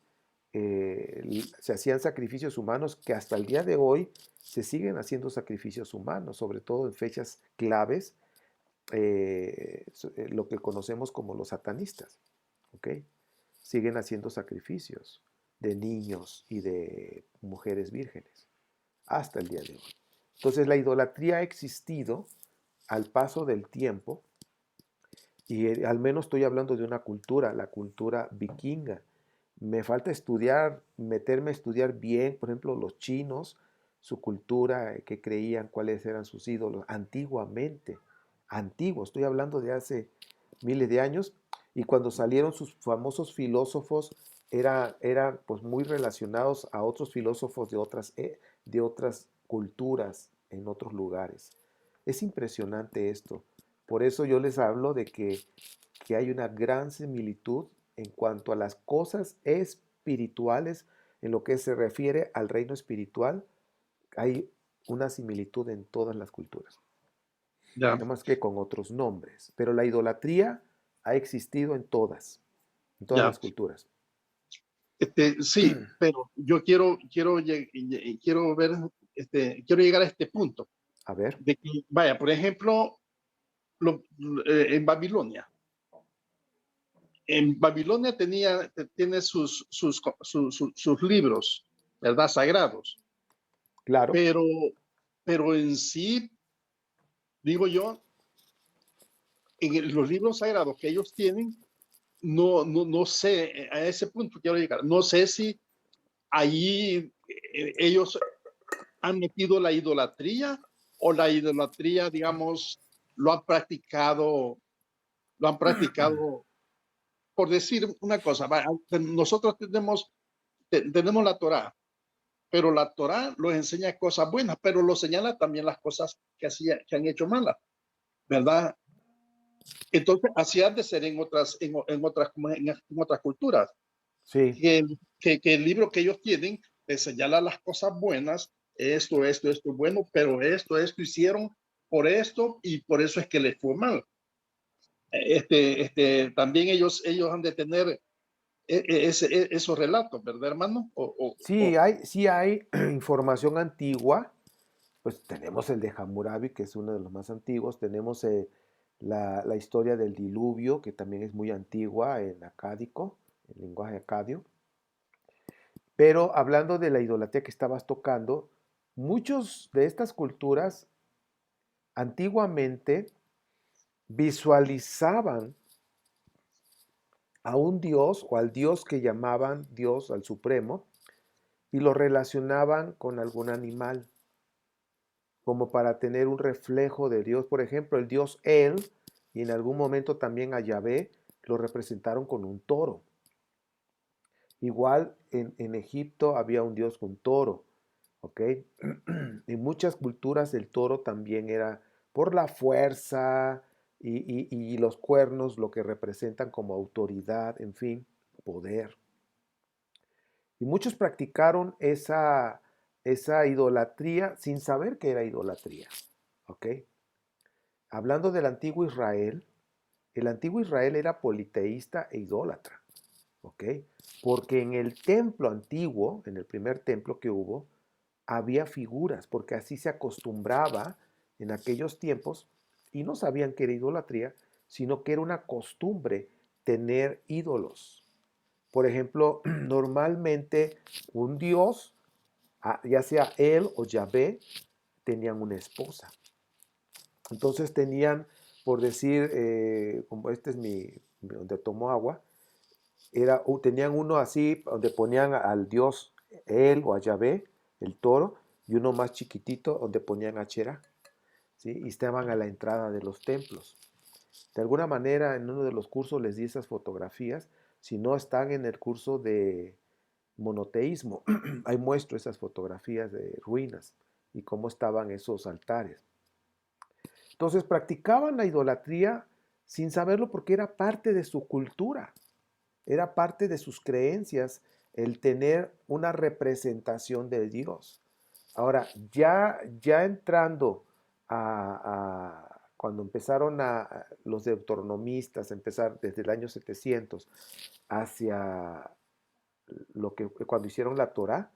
se hacían sacrificios humanos que hasta el día de hoy se siguen haciendo sacrificios humanos, sobre todo en fechas claves, lo que conocemos como los satanistas, ¿ok? Siguen haciendo sacrificios de niños y de mujeres vírgenes hasta el día de hoy. Entonces la idolatría ha existido al paso del tiempo y al menos estoy hablando de una cultura, la cultura vikinga. Me falta estudiar, meterme a estudiar bien, por ejemplo, los chinos, su cultura, qué creían, cuáles eran sus ídolos, antiguamente, antiguo, estoy hablando de hace miles de años, y cuando salieron sus famosos filósofos, eran pues muy relacionados a otros filósofos de otras culturas en otros lugares. Es impresionante esto. Por eso yo les hablo de que hay una gran similitud en cuanto a las cosas espirituales, en lo que se refiere al reino espiritual, hay una similitud en todas las culturas, Ya. no más que con otros nombres. Pero la idolatría ha existido en todas Ya. las culturas. Sí, pero yo quiero ver, quiero llegar a este punto A ver, de que, vaya, por ejemplo, en Babilonia. En Babilonia tiene sus libros, ¿verdad? Sagrados, claro, pero, pero en sí, digo yo, los libros sagrados que ellos tienen, no sé, a ese punto quiero llegar. No sé si allí ellos han metido la idolatría o la idolatría, digamos, lo han practicado, lo han practicado, por decir una cosa, nosotros tenemos la Torá, pero la Torá los enseña cosas buenas, pero los señala también las cosas que han hecho malas, ¿verdad? Entonces, así han de ser en otras culturas. Sí, Que el libro que ellos tienen les señala las cosas buenas, esto es bueno, pero esto hicieron por esto y por eso es que les fue mal. También ellos han de tener esos relatos, ¿verdad, hermano? sí hay información antigua. Pues tenemos el de Hammurabi, que es uno de los más antiguos. Tenemos la historia del diluvio, que también es muy antigua en acádico, en lenguaje acadio. Pero hablando de la idolatría que estabas tocando, muchos de estas culturas antiguamente visualizaban a un dios o al dios que llamaban Dios, al Supremo, y lo relacionaban con algún animal, como para tener un reflejo de Dios. Por ejemplo, el dios El, y en algún momento también a Yahvé, lo representaron con un toro. Igual en Egipto había un dios con toro, ¿ok? En muchas culturas el toro también era por la fuerza y los cuernos, lo que representan como autoridad, en fin, poder. Y muchos practicaron esa idolatría sin saber que era idolatría, ¿ok? Hablando del antiguo Israel, el antiguo Israel era politeísta e idólatra, ¿ok? Porque en el templo antiguo, en el primer templo que hubo, había figuras, porque así se acostumbraba en aquellos tiempos, y no sabían que era idolatría, sino que era una costumbre tener ídolos. Por ejemplo, normalmente un dios, ya sea él o Yahvé, tenían una esposa. Entonces tenían, por decir, como este es donde tomo agua, tenían uno así, donde ponían al dios él o a Yahvé, el toro, y uno más chiquitito, donde ponían a Cherá, ¿sí? Y estaban a la entrada de los templos. De alguna manera, en uno de los cursos les di esas fotografías. Si no están en el curso de monoteísmo, ahí muestro esas fotografías de ruinas y cómo estaban esos altares. Entonces practicaban la idolatría sin saberlo porque era parte de su cultura, era parte de sus creencias el tener una representación de Dios. Ahora, ya entrando cuando empezaron los deuteronomistas, empezar desde el año 700 hacia cuando hicieron la Torá,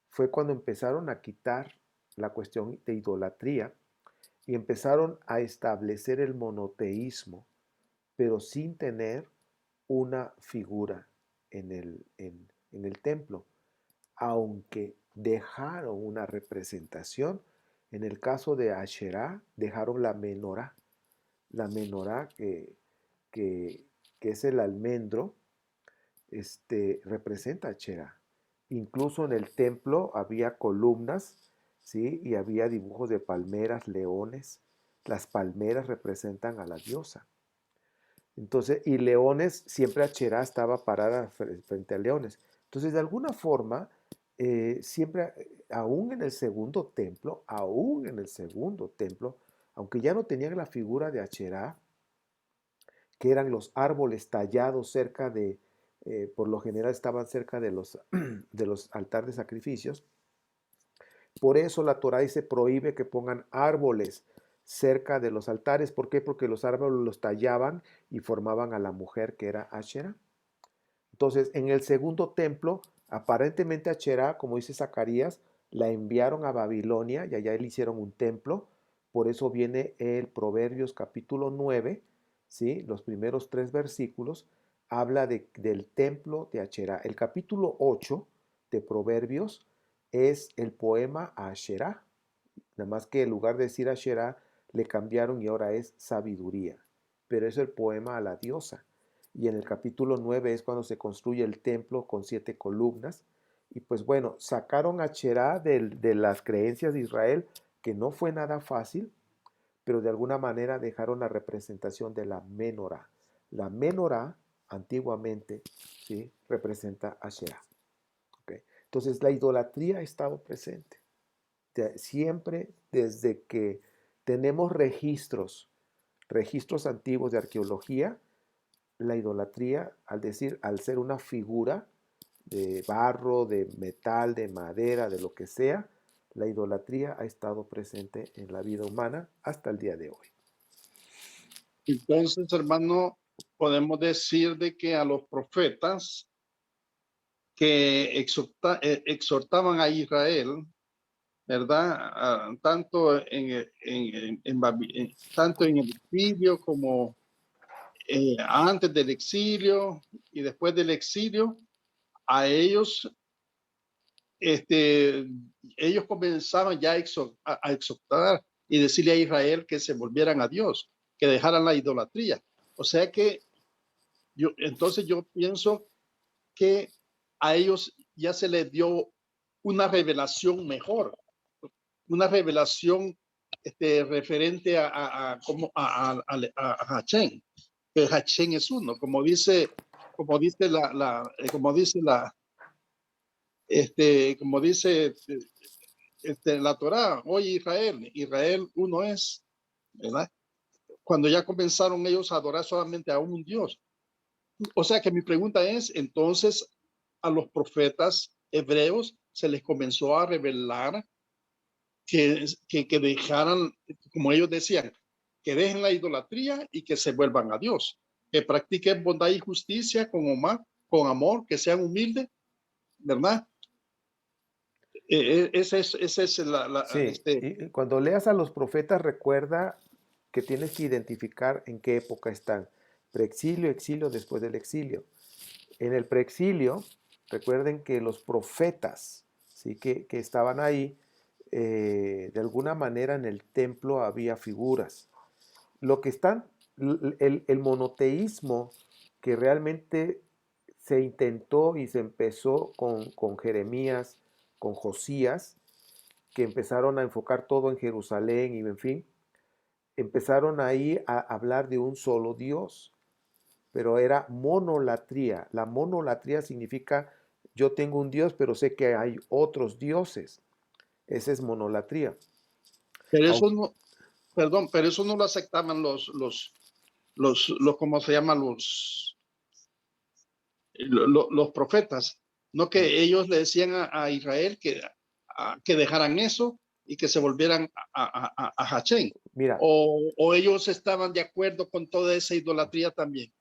fue cuando empezaron a quitar la cuestión de idolatría y empezaron a establecer el monoteísmo, pero sin tener una figura en el templo, aunque dejaron una representación. En el caso de Asherá, dejaron la menorá que es el almendro, representa a Asherá. Incluso en el templo había columnas, ¿sí? Y había dibujos de palmeras, leones. Las palmeras representan a la diosa. Entonces, y leones, siempre Asherá estaba parada frente a leones. Entonces, de alguna forma, siempre, aún en el segundo templo, aunque ya no tenían la figura de Asherá, que eran los árboles tallados cerca por lo general estaban cerca de de los altares de sacrificios. Por eso la Torá dice prohíbe que pongan árboles cerca de los altares. ¿Por qué? Porque los árboles los tallaban y formaban a la mujer que era Asherá. Entonces, en el segundo templo, aparentemente Asherá, como dice Zacarías, la enviaron a Babilonia y allá le hicieron un templo. Por eso viene el Proverbios capítulo 9, ¿sí? Los primeros 3 versículos, habla del templo de Asherá. El capítulo 8 de Proverbios es el poema a Asherá. Nada más que en lugar de decir Asherá, le cambiaron y ahora es sabiduría. Pero es el poema a la diosa. Y en el capítulo 9 es cuando se construye el templo con 7 columnas. Y pues bueno, sacaron a Asherá de las creencias de Israel, que no fue nada fácil, pero de alguna manera dejaron la representación de la menorá. La menorá, antiguamente, ¿sí? Representa a Asherá. ¿Okay? Entonces la idolatría ha estado presente. Siempre desde que tenemos registros registros antiguos de arqueología, la idolatría, al ser una figura de barro, de metal, de madera, de lo que sea, la idolatría ha estado presente en la vida humana hasta el día de hoy. Entonces, hermano, podemos decir de que a los profetas que exhortaban a Israel, ¿verdad? Tanto tanto en el exilio como antes del exilio y después del exilio, a ellos, ellos comenzaron ya a exhortar y decirle a Israel que se volvieran a Dios, que dejaran la idolatría. O sea que entonces yo pienso que a ellos ya se les dio una revelación mejor, una revelación referente a Hachén, que Hachén es uno, como dice la Torá, oye Israel uno es, ¿verdad? Cuando ya comenzaron ellos a adorar solamente a un Dios. O sea que mi pregunta es, entonces, a los profetas hebreos se les comenzó a revelar que dejaran, como ellos decían, que dejen la idolatría y que se vuelvan a Dios, que practiquen bondad y justicia con amor, que sean humildes, ¿verdad? Esa es Sí, y cuando leas a los profetas, recuerda que tienes que identificar en qué época están. Preexilio, exilio, después del exilio. En el preexilio, recuerden que los profetas, ¿sí? que estaban ahí, de alguna manera en el templo había figuras. Lo que están, el monoteísmo que realmente se intentó y se empezó con Jeremías, con Josías, que empezaron a enfocar todo en Jerusalén y en fin, empezaron ahí a hablar de un solo Dios, pero era monolatría. La monolatría significa yo tengo un Dios, pero sé que hay otros dioses. Esa es monolatría. Pero eso no, perdón, pero eso no lo aceptaban ¿cómo se llaman? Los profetas, no que ellos le decían a Israel que dejaran eso y que se volvieran a Hachén. Mira, O ellos estaban de acuerdo con toda esa idolatría también.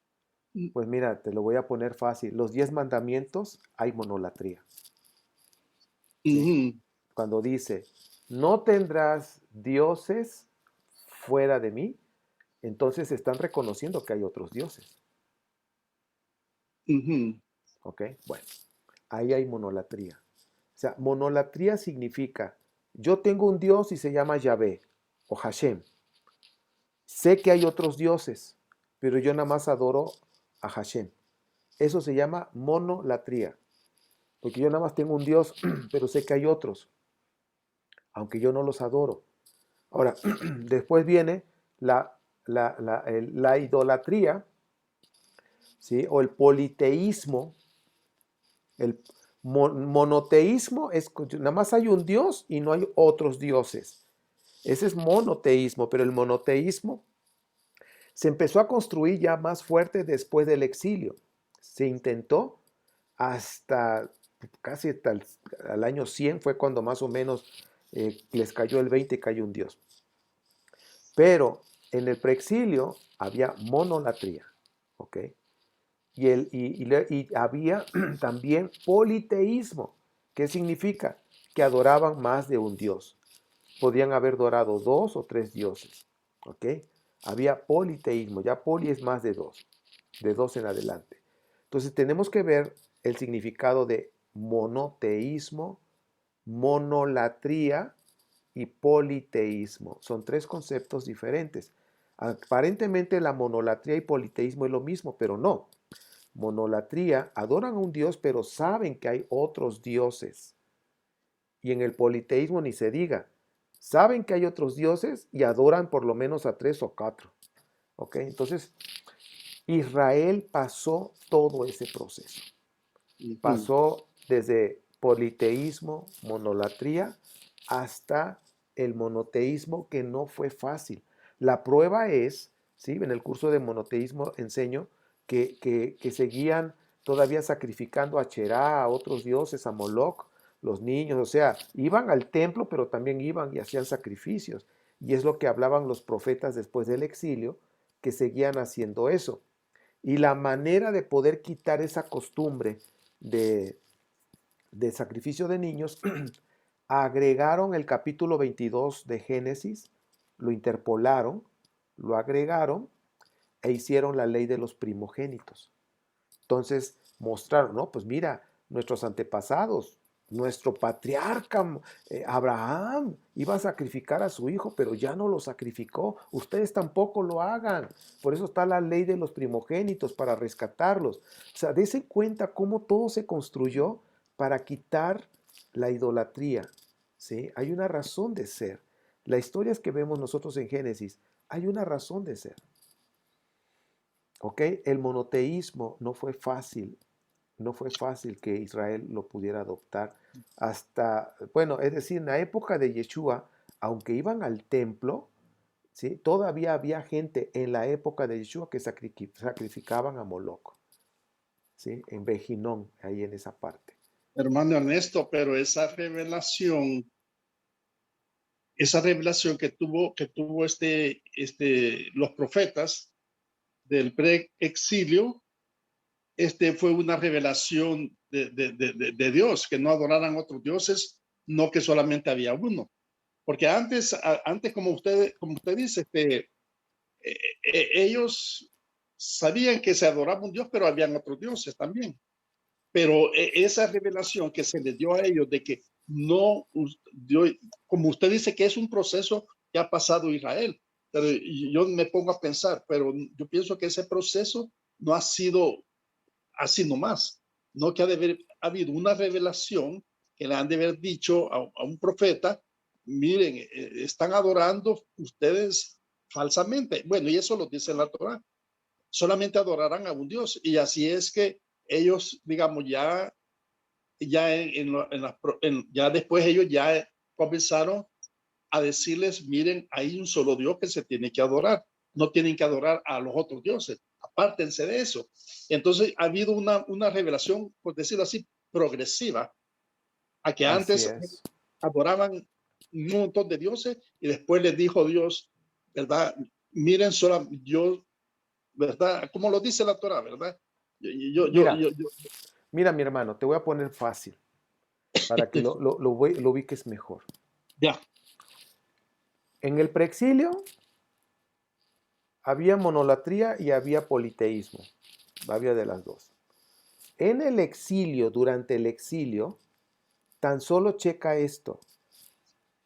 pues mira, te lo voy a poner fácil. Los 10 mandamientos hay monolatría. ¿Sí? Ujú, Cuando dice, no tendrás dioses fuera de mí, entonces están reconociendo que hay otros dioses. ujú, ¿Ok? Bueno, ahí hay monolatría. O sea, monolatría significa, yo tengo un dios y se llama Yahvé o Hashem. Sé que hay otros dioses, pero yo nada más adoro a Hashem. Eso se llama monolatría. Porque yo nada más tengo un dios, pero sé que hay otros, aunque yo no los adoro. Ahora, después viene la idolatría, ¿sí? O el politeísmo. El monoteísmo es nada más hay un dios y no hay otros dioses. Ese es monoteísmo, pero el monoteísmo se empezó a construir ya más fuerte después del exilio. Se intentó hasta casi hasta el año 100 fue cuando más o menos les cayó el 20 y cayó un dios. Pero en el preexilio había monolatría, ¿ok? Y había también politeísmo. ¿Qué significa? Que adoraban más de un dios. Podían haber adorado 2 o 3 dioses, ¿ok? Había politeísmo, ya poli es más de dos en adelante. Entonces tenemos que ver el significado de monoteísmo, monolatría y politeísmo. Son 3 conceptos diferentes. Aparentemente la monolatría y politeísmo es lo mismo, pero no. Monolatría, adoran a un dios, pero saben que hay otros dioses. Y en el politeísmo ni se diga. Saben que hay otros dioses y adoran por lo menos a 3 o 4. ¿Ok? Entonces, Israel pasó todo ese proceso. ujú. Pasó desde politeísmo, monolatría, hasta el monoteísmo, que no fue fácil. La prueba es ¿sí? En el curso de monoteísmo enseño que seguían todavía sacrificando a Cherá, a otros dioses, a Moloch, los niños, o sea, iban al templo, pero también iban y hacían sacrificios. Y es lo que hablaban los profetas después del exilio, que seguían haciendo eso. Y la manera de poder quitar esa costumbre de, de sacrificio de niños, agregaron el capítulo 22 de Génesis, lo interpolaron, lo agregaron e hicieron la ley de los primogénitos. Entonces mostraron, no, pues mira, nuestros antepasados, nuestro patriarca Abraham iba a sacrificar a su hijo, pero ya no lo sacrificó. Ustedes tampoco lo hagan. Por eso está la ley de los primogénitos para rescatarlos. O sea, dense cuenta cómo todo se construyó para quitar la idolatría. ¿Sí? Hay una razón de ser. Las historias que vemos nosotros en Génesis, hay una razón de ser. ¿Ok? El monoteísmo no fue fácil que Israel lo pudiera adoptar hasta, bueno, es decir, en la época de Yeshua, aunque iban al templo, ¿sí? Todavía había gente en la época de Yeshua que sacrificaban a Moloch, ¿sí? En Bejinón, ahí en esa parte. Hermano Ernesto, pero esa revelación que tuvo los profetas del pre-exilio, fue una revelación de Dios, que no adoraran otros dioses, no que solamente había uno. Porque antes como usted dice, ellos sabían que se adoraba un Dios, pero habían otros dioses también. Pero esa revelación que se les dio a ellos de que no, como usted dice que es un proceso que ha pasado Israel, pero yo me pongo a pensar, pero yo pienso que ese proceso no ha sido así nomás, no que ha de haber habido una revelación que le han de haber dicho a un profeta, miren, están adorando ustedes falsamente. Bueno, y eso lo dice la Torah. Solamente adorarán a un Dios. Y así es que ellos, digamos, ya después ellos ya comenzaron a decirles, miren, hay un solo Dios que se tiene que adorar. No tienen que adorar a los otros dioses. Apártense de eso. Entonces ha habido una revelación, por decirlo así, progresiva, a que Así antes es. adoraban un montón de dioses y después les dijo Dios, ¿verdad? Miren, solo yo, ¿verdad? Como lo dice la Torah, ¿verdad? Mira, mira mi hermano, te voy a poner fácil para que lo ubiques mejor. Ya. En el preexilio había monolatría y había politeísmo. Había de las dos. En el exilio, durante el exilio, tan solo checa esto.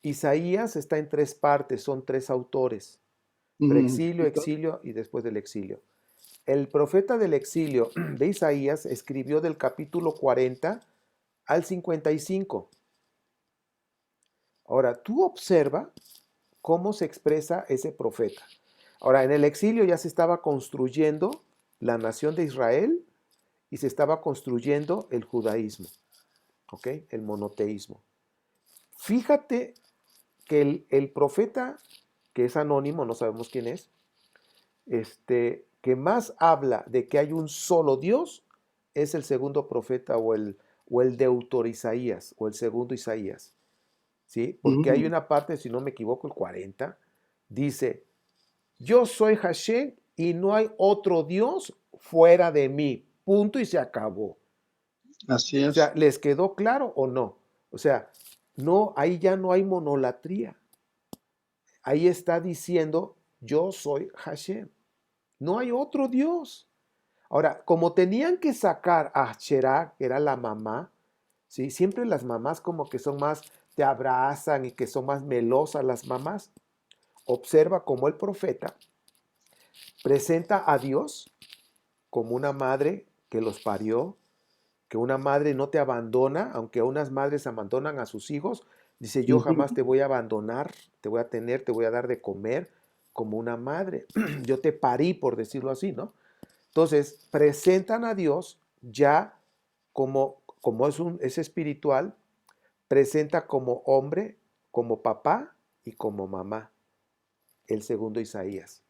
Isaías está en tres partes, son tres autores. Preexilio, exilio y después del exilio. El profeta del exilio de Isaías escribió del capítulo 40 al 55. Ahora, tú observa cómo se expresa ese profeta. Ahora, en el exilio ya se estaba construyendo la nación de Israel y se estaba construyendo el judaísmo, ¿ok? El monoteísmo. Fíjate que el profeta, que es anónimo, no sabemos quién es, que más habla de que hay un solo Dios, es el segundo profeta o el deutor Isaías, o el segundo Isaías, ¿sí? Porque hay una parte, si no me equivoco, el 40, dice, yo soy Hashem y no hay otro Dios fuera de mí, punto y se acabó. Así O es. sea, ¿les quedó claro o no? O sea, no, ahí ya no hay monolatría. Ahí está diciendo, yo soy Hashem. No hay otro Dios. Ahora, como tenían que sacar a Asherah, que era la mamá, ¿sí? Siempre las mamás como que son más, te abrazan y que son más melosas las mamás. Observa cómo el profeta presenta a Dios como una madre que los parió, que una madre no te abandona, aunque unas madres abandonan a sus hijos. Dice, yo jamás te voy a abandonar, te voy a tener, te voy a dar de comer como una madre. Yo te parí, por decirlo así, ¿no? Entonces, presentan a Dios ya como es espiritual, presenta como hombre, como papá y como mamá, el segundo Isaías.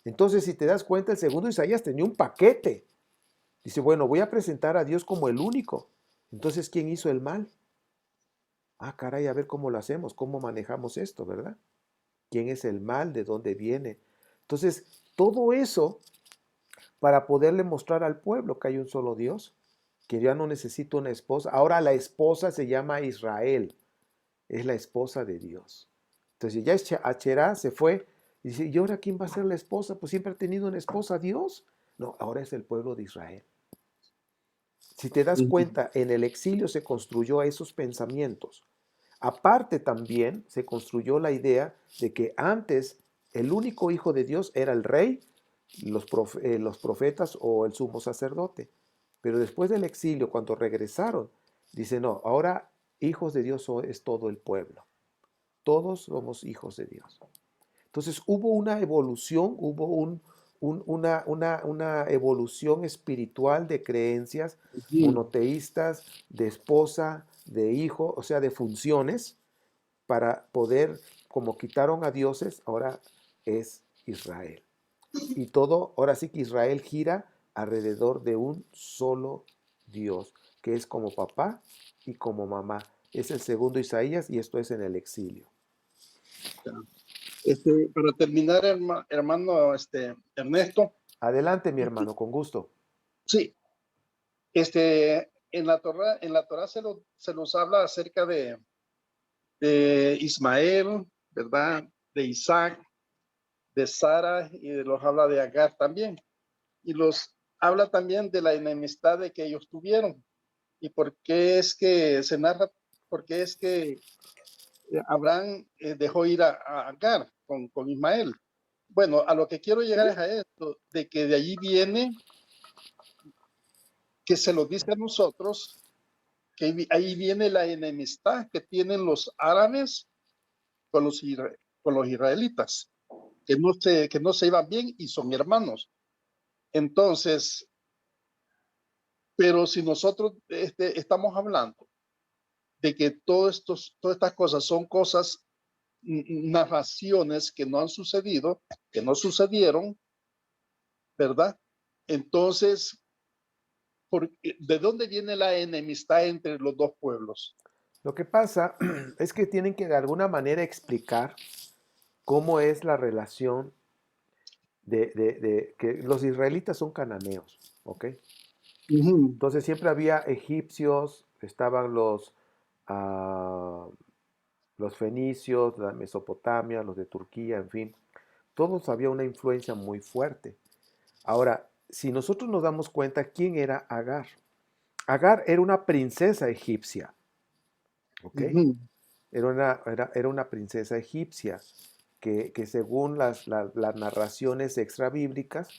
Entonces, si te das cuenta, el segundo Isaías tenía un paquete. Dice, bueno, voy a presentar a Dios como el único. Entonces, ¿quién hizo el mal? Ah, caray, a ver cómo lo hacemos, cómo manejamos esto, ¿verdad? ¿Quién es el mal? ¿De dónde viene? Entonces, todo eso para poderle mostrar al pueblo que hay un solo Dios, que ya no necesita una esposa. Ahora la esposa se llama Israel, es la esposa de Dios. Entonces ya Acherá se fue y dice, ¿y ahora quién va a ser la esposa? Pues siempre ha tenido una esposa, Dios. No, ahora es el pueblo de Israel. Si te das cuenta, en el exilio se construyó esos pensamientos. Aparte también se construyó la idea de que antes el único hijo de Dios era el rey, los profetas o el sumo sacerdote. Pero después del exilio, cuando regresaron, dice, no, ahora hijos de Dios es todo el pueblo. Todos somos hijos de Dios. Entonces hubo una evolución, hubo una evolución espiritual de creencias Ujú. monoteístas, de esposa, de hijo, o sea, de funciones, para poder, como quitaron a dioses, ahora es Israel. Y todo, ahora sí que Israel gira alrededor de un solo Dios, que es como papá y como mamá. Es el segundo Isaías y esto es en el exilio. Para terminar, hermano Ernesto, Adelante, mi hermano, con gusto. sí, en la Torá se nos habla acerca de Ismael, ¿verdad? De Isaac, de Sara y los habla de Agar también. Y los habla también de la enemistad de que ellos tuvieron. Y por qué es que se narra, por qué es que Abraham dejó ir a Agar con Ismael. Bueno, a lo que quiero llegar es a esto, de que de allí viene, que se lo dice a nosotros, que ahí viene la enemistad que tienen los árabes con con los israelitas, que no se iban bien y son hermanos. Entonces, pero si nosotros estamos hablando de que todas estas cosas son cosas, narraciones que no han sucedido, que no sucedieron, ¿verdad? Entonces, ¿de dónde viene la enemistad entre los dos pueblos? Lo que pasa es que tienen que de alguna manera explicar cómo es la relación de que los israelitas son cananeos, ¿ok? Ujú. Entonces siempre había egipcios, estaban los fenicios, la Mesopotamia, los de Turquía, en fin, todos había una influencia muy fuerte. Ahora, si nosotros nos damos cuenta, ¿quién era Agar? Agar era una princesa egipcia, ¿ok? Ujú. Era una princesa egipcia que según las narraciones extrabíblicas,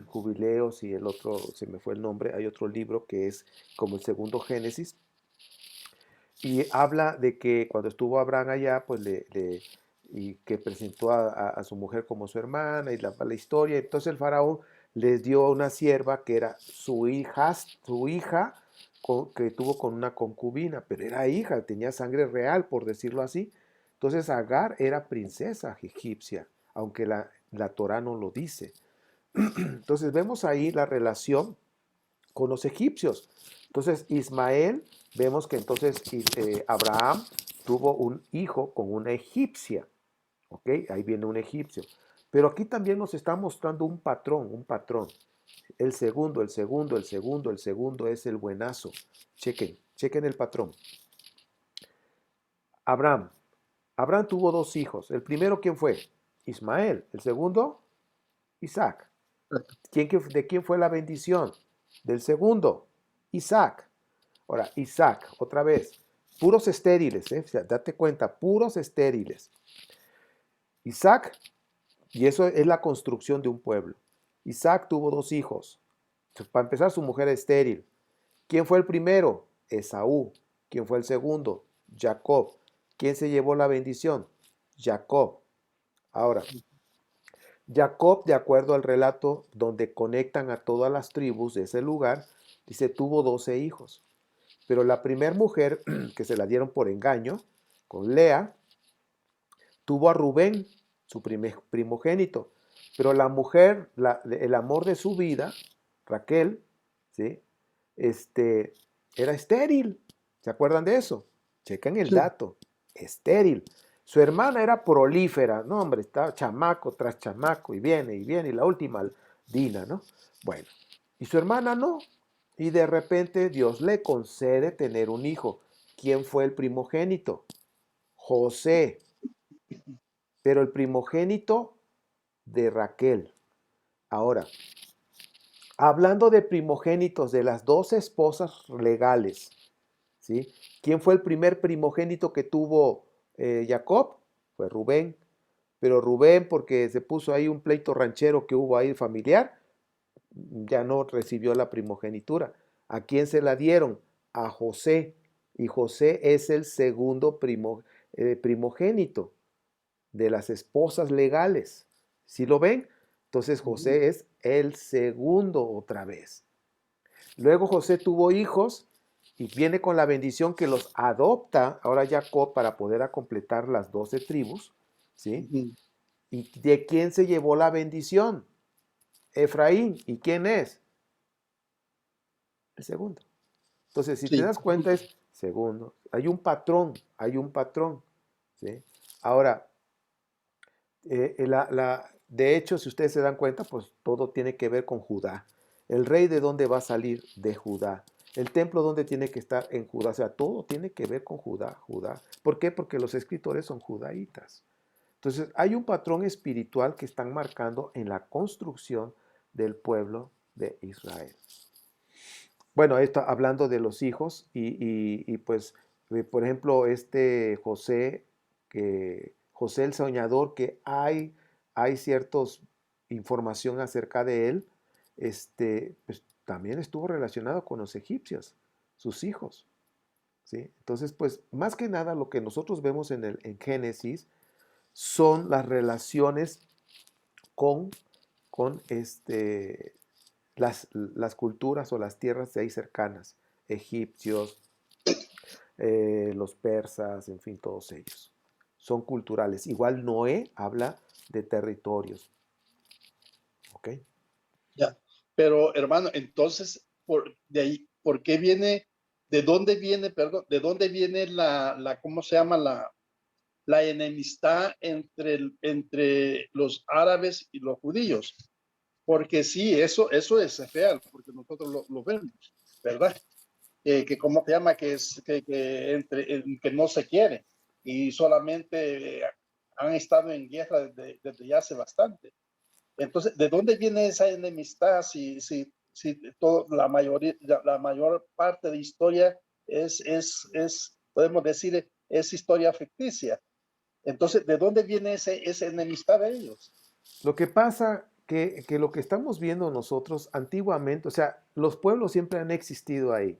Jubileos y el otro, se me fue el nombre, hay otro libro que es como el segundo Génesis, y habla de que cuando estuvo Abraham allá, pues y que presentó a su mujer como su hermana y la historia, entonces el faraón les dio una sierva que era su hija que tuvo con una concubina, pero era hija, tenía sangre real, por decirlo así. Entonces Agar era princesa egipcia, aunque la Torá no lo dice. Entonces vemos ahí la relación con los egipcios. Entonces Ismael, vemos que entonces Abraham tuvo un hijo con una egipcia. ¿Ok? Ahí viene un egipcio. Pero aquí también nos está mostrando un patrón, un patrón. El segundo, el segundo, el segundo, el segundo es el buenazo. Chequen el patrón. Abraham. Abraham tuvo dos hijos. El primero, ¿quién fue? Ismael. El segundo, Isaac. ¿De quién fue la bendición? Del segundo, Isaac. Ahora, Isaac, otra vez, puros estériles, ¿eh? O sea, date cuenta, puros estériles. Isaac, y eso es la construcción de un pueblo. Isaac tuvo dos hijos. Entonces, para empezar, su mujer estéril. ¿Quién fue el primero? Esaú. ¿Quién fue el segundo? Jacob. ¿Quién se llevó la bendición? Jacob. Ahora, Jacob, de acuerdo al relato donde conectan a todas las tribus de ese lugar, dice, tuvo 12 hijos. Pero la primera mujer, que se la dieron por engaño, con Lea, tuvo a Rubén, su primogénito. Pero la mujer, el amor de su vida, Raquel, ¿sí? Este, era estéril. ¿Se acuerdan de eso? Chequen el Sí. dato. Estéril. Su hermana era prolífera. No, hombre, estaba chamaco tras chamaco y viene, y la última, Dina, ¿no? Bueno, y su hermana no. Y de repente Dios le concede tener un hijo. ¿Quién fue el primogénito? José. Pero el primogénito de Raquel. Ahora, hablando de primogénitos de las dos esposas legales, ¿sí? ¿Quién fue el primer primogénito que tuvo Jacob? Fue Rubén. Pero Rubén, porque se puso ahí un pleito ranchero que hubo ahí familiar, ya no recibió la primogenitura. ¿A quién se la dieron? A José. Y José es el segundo primogénito de las esposas legales. ¿Sí lo ven? Entonces José es el segundo otra vez. Luego José tuvo hijos y viene con la bendición que los adopta ahora Jacob para poder completar las 12 tribus, ¿sí? ¿Y de quién se llevó la bendición? Efraín. ¿Y quién es? El segundo. Entonces, si te Sí. das cuenta, es segundo. Hay un patrón, hay un patrón, ¿sí? Ahora, de hecho, si ustedes se dan cuenta, pues todo tiene que ver con Judá. El rey de dónde va a salir de Judá. El templo donde tiene que estar en Judá. O sea, todo tiene que ver con Judá, Judá. ¿Por qué? Porque los escritores son judaítas. Entonces, hay un patrón espiritual que están marcando en la construcción del pueblo de Israel. Bueno, esto hablando de los hijos y pues, por ejemplo, este José, José el soñador, que hay ciertos información acerca de él, pues también estuvo relacionado con los egipcios, sus hijos, ¿sí? Entonces, pues, más que nada lo que nosotros vemos en Génesis son las relaciones con, con las culturas o las tierras de ahí cercanas, egipcios, los persas, en fin, todos ellos. Son culturales. Igual Noé habla de territorios. ¿Ok? Ya. Pero hermano, entonces, de ahí, ¿por qué viene, de dónde viene, perdón, de dónde viene ¿cómo se llama? La enemistad entre los árabes y los judíos? Porque sí, eso es real, porque nosotros lo vemos, ¿verdad? Que cómo se llama, que no se quiere y solamente han estado en guerra desde ya hace bastante. Entonces, ¿de dónde viene esa enemistad si la mayor parte de historia podemos decir, es historia ficticia? Entonces, ¿de dónde viene esa enemistad de ellos? Lo que pasa que lo que estamos viendo nosotros antiguamente, o sea, los pueblos siempre han existido ahí.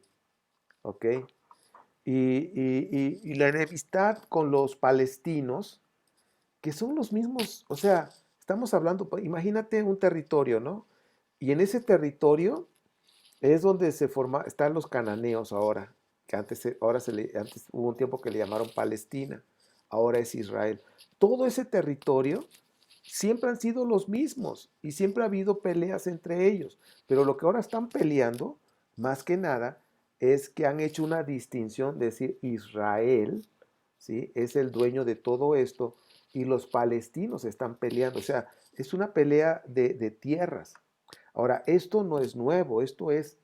¿Ok? Y la enemistad con los palestinos, que son los mismos, o sea, estamos hablando, imagínate un territorio, ¿no? Y en ese territorio es donde están los cananeos ahora, que antes hubo un tiempo que le llamaron Palestina, ahora es Israel. Todo ese territorio siempre han sido los mismos y siempre ha habido peleas entre ellos, pero lo que ahora están peleando, más que nada, es que han hecho una distinción de decir Israel, ¿sí? Es el dueño de todo esto y los palestinos están peleando, o sea, es una pelea de tierras. Ahora, esto no es nuevo, esto es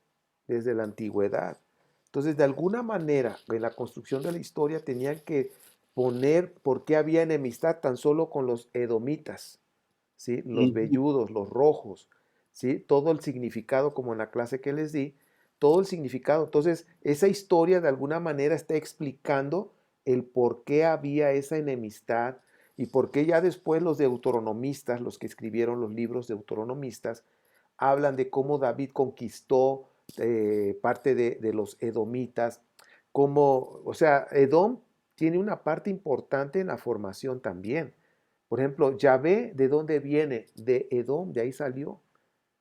desde la antigüedad. Entonces, de alguna manera, en la construcción de la historia tenían que poner por qué había enemistad tan solo con los edomitas, ¿sí? Los velludos, los rojos, ¿sí? Todo el significado, como en la clase que les di, todo el significado. Entonces, esa historia de alguna manera está explicando el por qué había esa enemistad y por qué ya después los deuteronomistas, los que escribieron los libros deuteronomistas, hablan de cómo David conquistó parte de los edomitas, como, o sea, Edom tiene una parte importante en la formación también. Por ejemplo, Yahvé, ¿de dónde viene? De Edom, de ahí salió,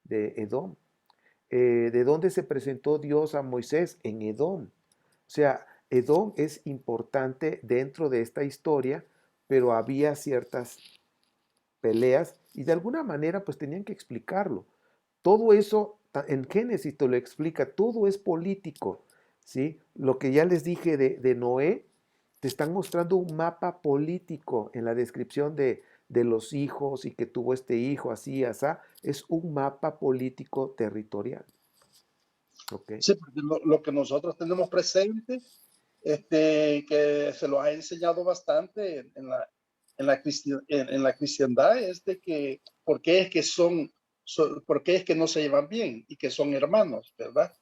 de Edom. ¿De dónde se presentó Dios a Moisés? En Edom. O sea, Edom es importante dentro de esta historia, pero había ciertas peleas, y de alguna manera pues tenían que explicarlo. Todo eso en Génesis te lo explica, todo es político, ¿sí? Lo que ya les dije de Noé, te están mostrando un mapa político en la descripción de los hijos y que tuvo este hijo así, asá, es un mapa político territorial, ¿ok? Sí, porque lo que nosotros tenemos presente, que se lo ha enseñado bastante en la cristiandad, es de que, ¿por qué es que por qué es que no se llevan bien y que son hermanos, ¿verdad?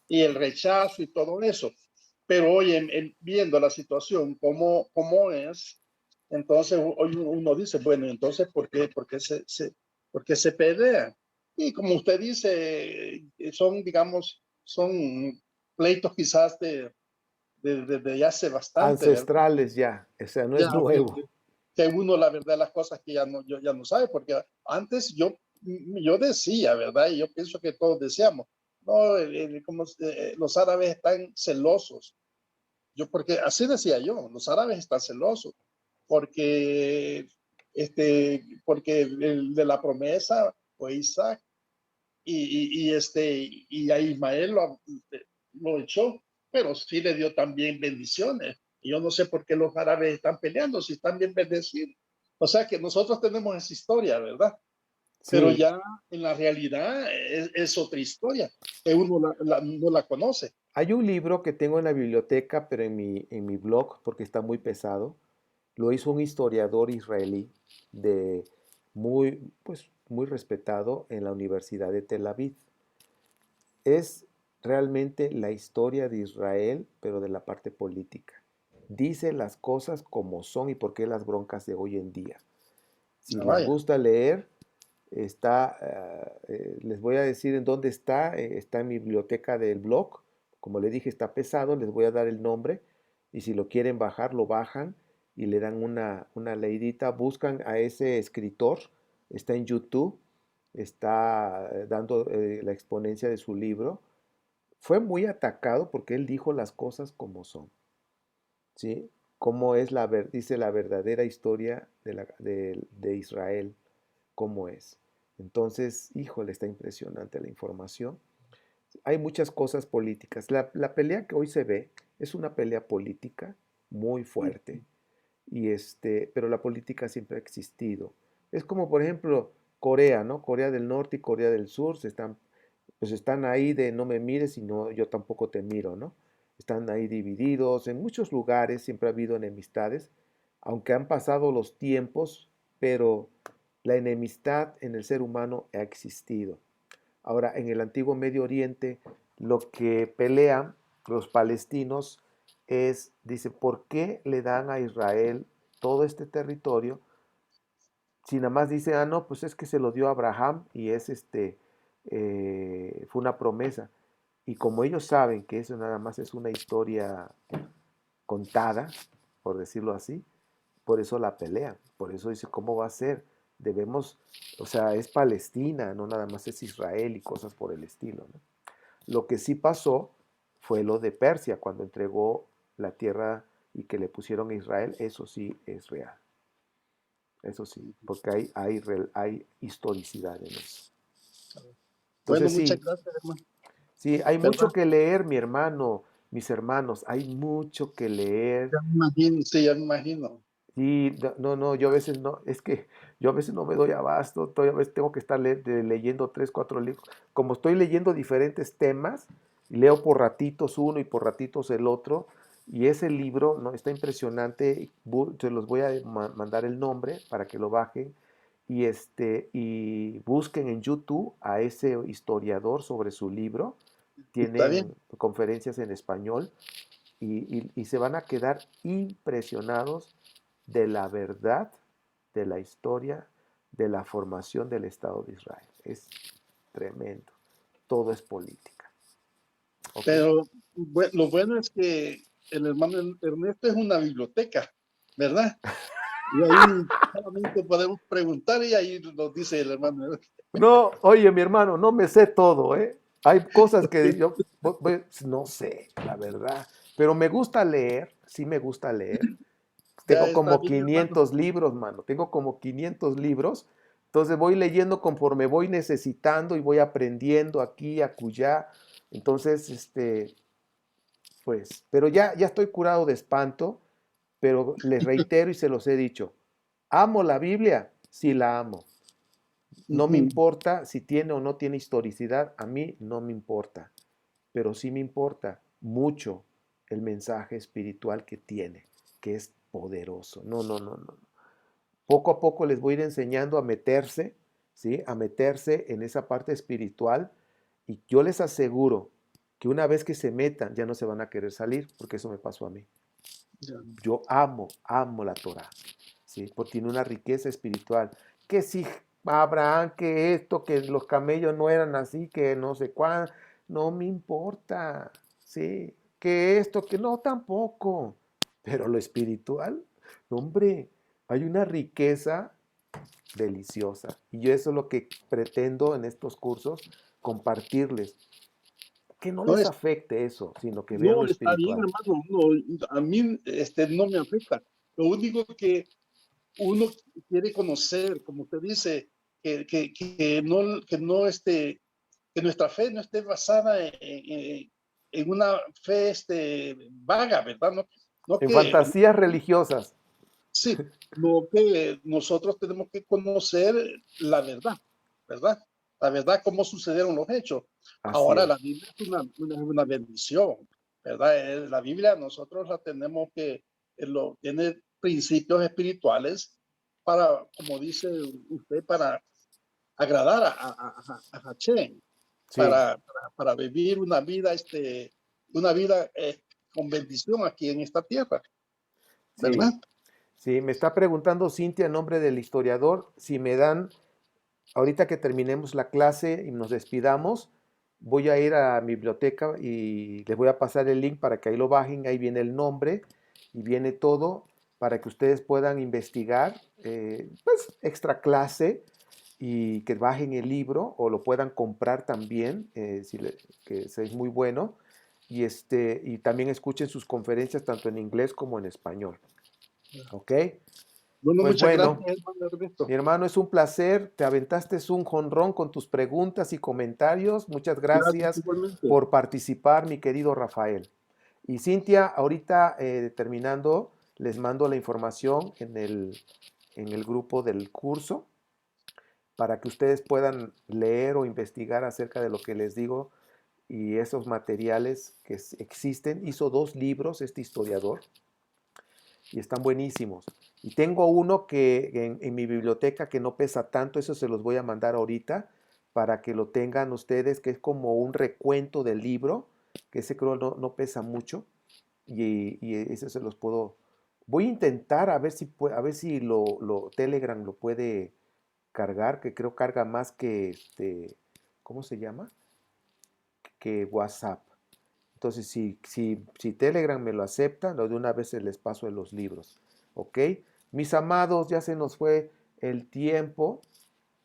Y el rechazo y todo eso. Pero hoy, viendo la situación, cómo es, entonces hoy uno dice, bueno, entonces, ¿por qué se pelean? Y como usted dice, son, digamos, son pleitos quizás de ya hace bastante, ¿verdad? Ancestrales ya, o sea, no Ya, es nuevo. que uno la verdad las cosas que ya no sabe, porque antes yo decía, ¿verdad? Y yo pienso que todos decíamos, no, los árabes están celosos. Porque así decía yo, los árabes están celosos, porque, porque el de la promesa fue Isaac, y a Ismael lo echó, pero sí le dio también bendiciones. Y yo no sé por qué los árabes están peleando si están bien bendecidos. O sea que nosotros tenemos esa historia, ¿verdad? Pero Sí, ya en la realidad es otra historia, que uno no la conoce. hay un libro que tengo en la biblioteca, pero en mi blog, porque está muy pesado. Lo hizo un historiador israelí pues, muy respetado en la Universidad de Tel Aviv. Es realmente la historia de Israel, pero de la parte política. Dice las cosas como son y por qué las broncas de hoy en día. Si Ah, les vaya, gusta leer, les voy a decir en dónde está. Está en mi biblioteca del blog. Como les dije, está pesado, les voy a dar el nombre. Y si lo quieren bajar, lo bajan y le dan una leidita. Buscan a ese escritor. Está en YouTube. Está dando la exponencia de su libro. Fue muy atacado porque él dijo las cosas como son, ¿sí? Cómo es dice la verdadera historia de Israel, cómo es. Entonces, híjole, está impresionante la información. Hay muchas cosas políticas. La pelea que hoy se ve es una pelea política muy fuerte, pero la política siempre ha existido. Es como, por ejemplo, Corea, ¿no? Corea del Norte y Corea del Sur pues están ahí de no me mires y no, yo tampoco te miro, ¿no? Están ahí divididos. En muchos lugares siempre ha habido enemistades, aunque han pasado los tiempos, pero la enemistad en el ser humano ha existido. Ahora, en el antiguo Medio Oriente, lo que pelean los palestinos dice, ¿por qué le dan a Israel todo este territorio? Si nada más dice, ah, no, pues es que se lo dio a Abraham y fue una promesa. Y como ellos saben que eso nada más es una historia contada, por decirlo así, por eso la pelean. Por eso dice, ¿cómo va a ser? Debemos, o sea, es Palestina, no nada más es Israel y cosas por el estilo, ¿no? Lo que sí pasó fue lo de Persia, cuando entregó la tierra y que le pusieron a Israel, eso sí es real. Eso sí, porque hay historicidad en eso. bueno, Entonces muchas sí, gracias, hermano, sí, hay ¿verdad? mucho que leer, mi hermano, mis hermanos, hay mucho que leer. Ya me imagino, sí, ya me imagino. Sí, no, no, yo a veces no, es que yo a veces no me doy abasto, a veces tengo que estar leyendo 3, 4 libros. Como estoy leyendo diferentes temas, y leo por ratitos uno y por ratitos el otro, y ese libro no está impresionante, se los voy a mandar el nombre para que lo bajen y busquen en YouTube a ese historiador sobre su libro. Está bien. Tienen conferencias en español y se van a quedar impresionados de la verdad de la historia de la formación del Estado de Israel. Es tremendo. Todo es política. ¿Ok? Pero lo bueno es que el hermano Ernesto es una biblioteca, ¿verdad? Y ahí solamente podemos preguntar y ahí nos dice el hermano Ernesto. No, oye, mi hermano, no me sé todo, ¿eh? Hay cosas que yo no sé, la verdad. Pero me gusta leer, sí me gusta leer. Ya Tengo está como bien, hermano. 500 libros, mano. Tengo como 500 libros. Entonces voy leyendo conforme voy necesitando y voy aprendiendo aquí, acullá. Entonces, pues, pero ya estoy curado de espanto, pero les reitero y se los he dicho. ¿Amo la Biblia? Sí la amo. No me Ujú. importa si tiene o no tiene historicidad, a mí no me importa, pero sí me importa mucho el mensaje espiritual que tiene, que es poderoso. No, no, no, no. Poco a poco les voy a ir enseñando a meterse, ¿sí? A meterse en esa parte espiritual y yo les aseguro que una vez que se metan ya no se van a querer salir, porque eso me pasó a mí. Ya. Yo amo la Torah, ¿sí? Porque tiene una riqueza espiritual. Que si Abraham, que esto, que los camellos no eran así, que no sé cuál, no me importa, ¿sí? Que esto, que no tampoco. Pero lo espiritual, hombre, hay una riqueza deliciosa. Y yo eso es lo que pretendo en estos cursos, compartirles. Que no No, les afecte eso, sino que vean lo no, está bien, espiritual. hermano. No, a mí no me afecta. Lo único que uno quiere conocer, como usted dice, que nuestra fe no esté basada en una fe vaga, ¿verdad? No, no En que, fantasías religiosas. sí, no que nosotros tenemos que conocer la verdad, ¿verdad? La verdad, cómo sucedieron los hechos. Así Ahora, es. la Biblia es una bendición, ¿verdad? La Biblia nosotros la tenemos tiene principios espirituales para, como dice usted, para agradar a Hashem, Sí, para vivir una vida con bendición aquí en esta tierra, sí. ¿verdad? Sí, me está preguntando Cintia en nombre del historiador si me dan, ahorita que terminemos la clase y nos despidamos, voy a ir a mi biblioteca y les voy a pasar el link para que ahí lo bajen, ahí viene el nombre y viene todo para que ustedes puedan investigar, pues extra clase y que bajen el libro o lo puedan comprar también, que es muy bueno, y también escuchen sus conferencias tanto en inglés como en español. ¿Ok? Bueno, Pues muchas gracias, bueno, hermano Ernesto. mi hermano, es un placer. Te aventaste un jonrón con tus preguntas y comentarios. Muchas Gracias gracias igualmente. por participar, mi querido Rafael. Y Cintia, ahorita terminando, les mando la información en el grupo del curso para que ustedes puedan leer o investigar acerca de lo que les digo y esos materiales que existen. Hizo 2 libros este historiador y están buenísimos. Y tengo uno que en mi biblioteca que no pesa tanto, eso se los voy a mandar ahorita para que lo tengan ustedes, que es como un recuento del libro, que ese creo no pesa mucho y ese se los puedo. Voy a intentar a ver si, a ver si Telegram lo puede cargar, que creo carga más que ¿cómo se llama? Que WhatsApp. Entonces, si Telegram me lo acepta, lo de una vez se les paso en los libros. ¿Ok? Mis amados, ya se nos fue el tiempo.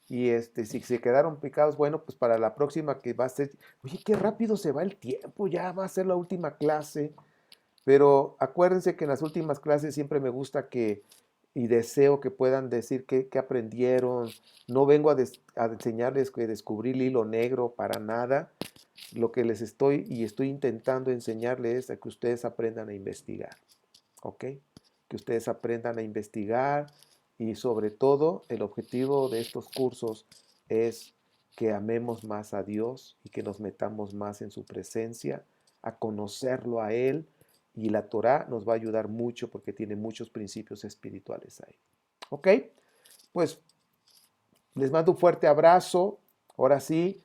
Y si se quedaron picados, bueno, pues para la próxima que va a ser. Oye, qué rápido se va el tiempo, ya va a ser la última clase. Pero acuérdense que en las últimas clases siempre me gusta y deseo que puedan decir qué aprendieron. No vengo a enseñarles que descubrir el hilo negro para nada. Lo que les estoy intentando enseñarles es a que ustedes aprendan a investigar, ¿ok? Que ustedes aprendan a investigar y sobre todo el objetivo de estos cursos es que amemos más a Dios y que nos metamos más en su presencia, a conocerlo a Él y la Torah nos va a ayudar mucho porque tiene muchos principios espirituales ahí, ¿ok? Pues les mando un fuerte abrazo, ahora sí,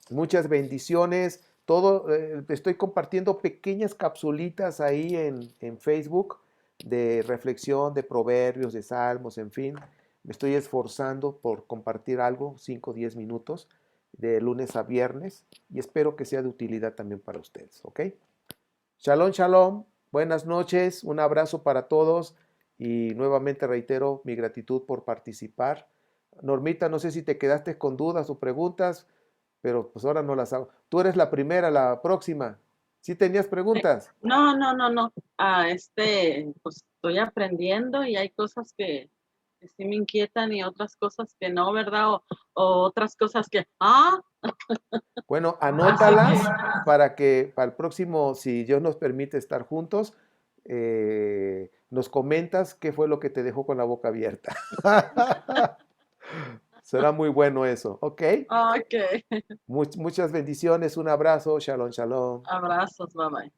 muchas bendiciones. Todo, estoy compartiendo pequeñas capsulitas ahí en Facebook de reflexión, de proverbios, de salmos, en fin. Me estoy esforzando por compartir algo, 5 o 10 minutos, de lunes a viernes, y espero que sea de utilidad también para ustedes, ¿ok? Shalom, shalom, buenas noches, un abrazo para todos y nuevamente reitero mi gratitud por participar. Normita, no sé si te quedaste con dudas o preguntas, pero pues ahora no las hago. Tú eres la primera, la próxima. ¿Sí tenías preguntas? No, no, no, no. Pues estoy aprendiendo y hay cosas que sí me inquietan y otras cosas que no, ¿verdad? O otras cosas que, Bueno, así anótalas que, para que para el próximo, si Dios nos permite estar juntos, nos comentas qué fue lo que te dejó con la boca abierta. Será muy bueno eso, ¿ok? ok. Muchas bendiciones, un abrazo, shalom, shalom. Abrazos, bye bye.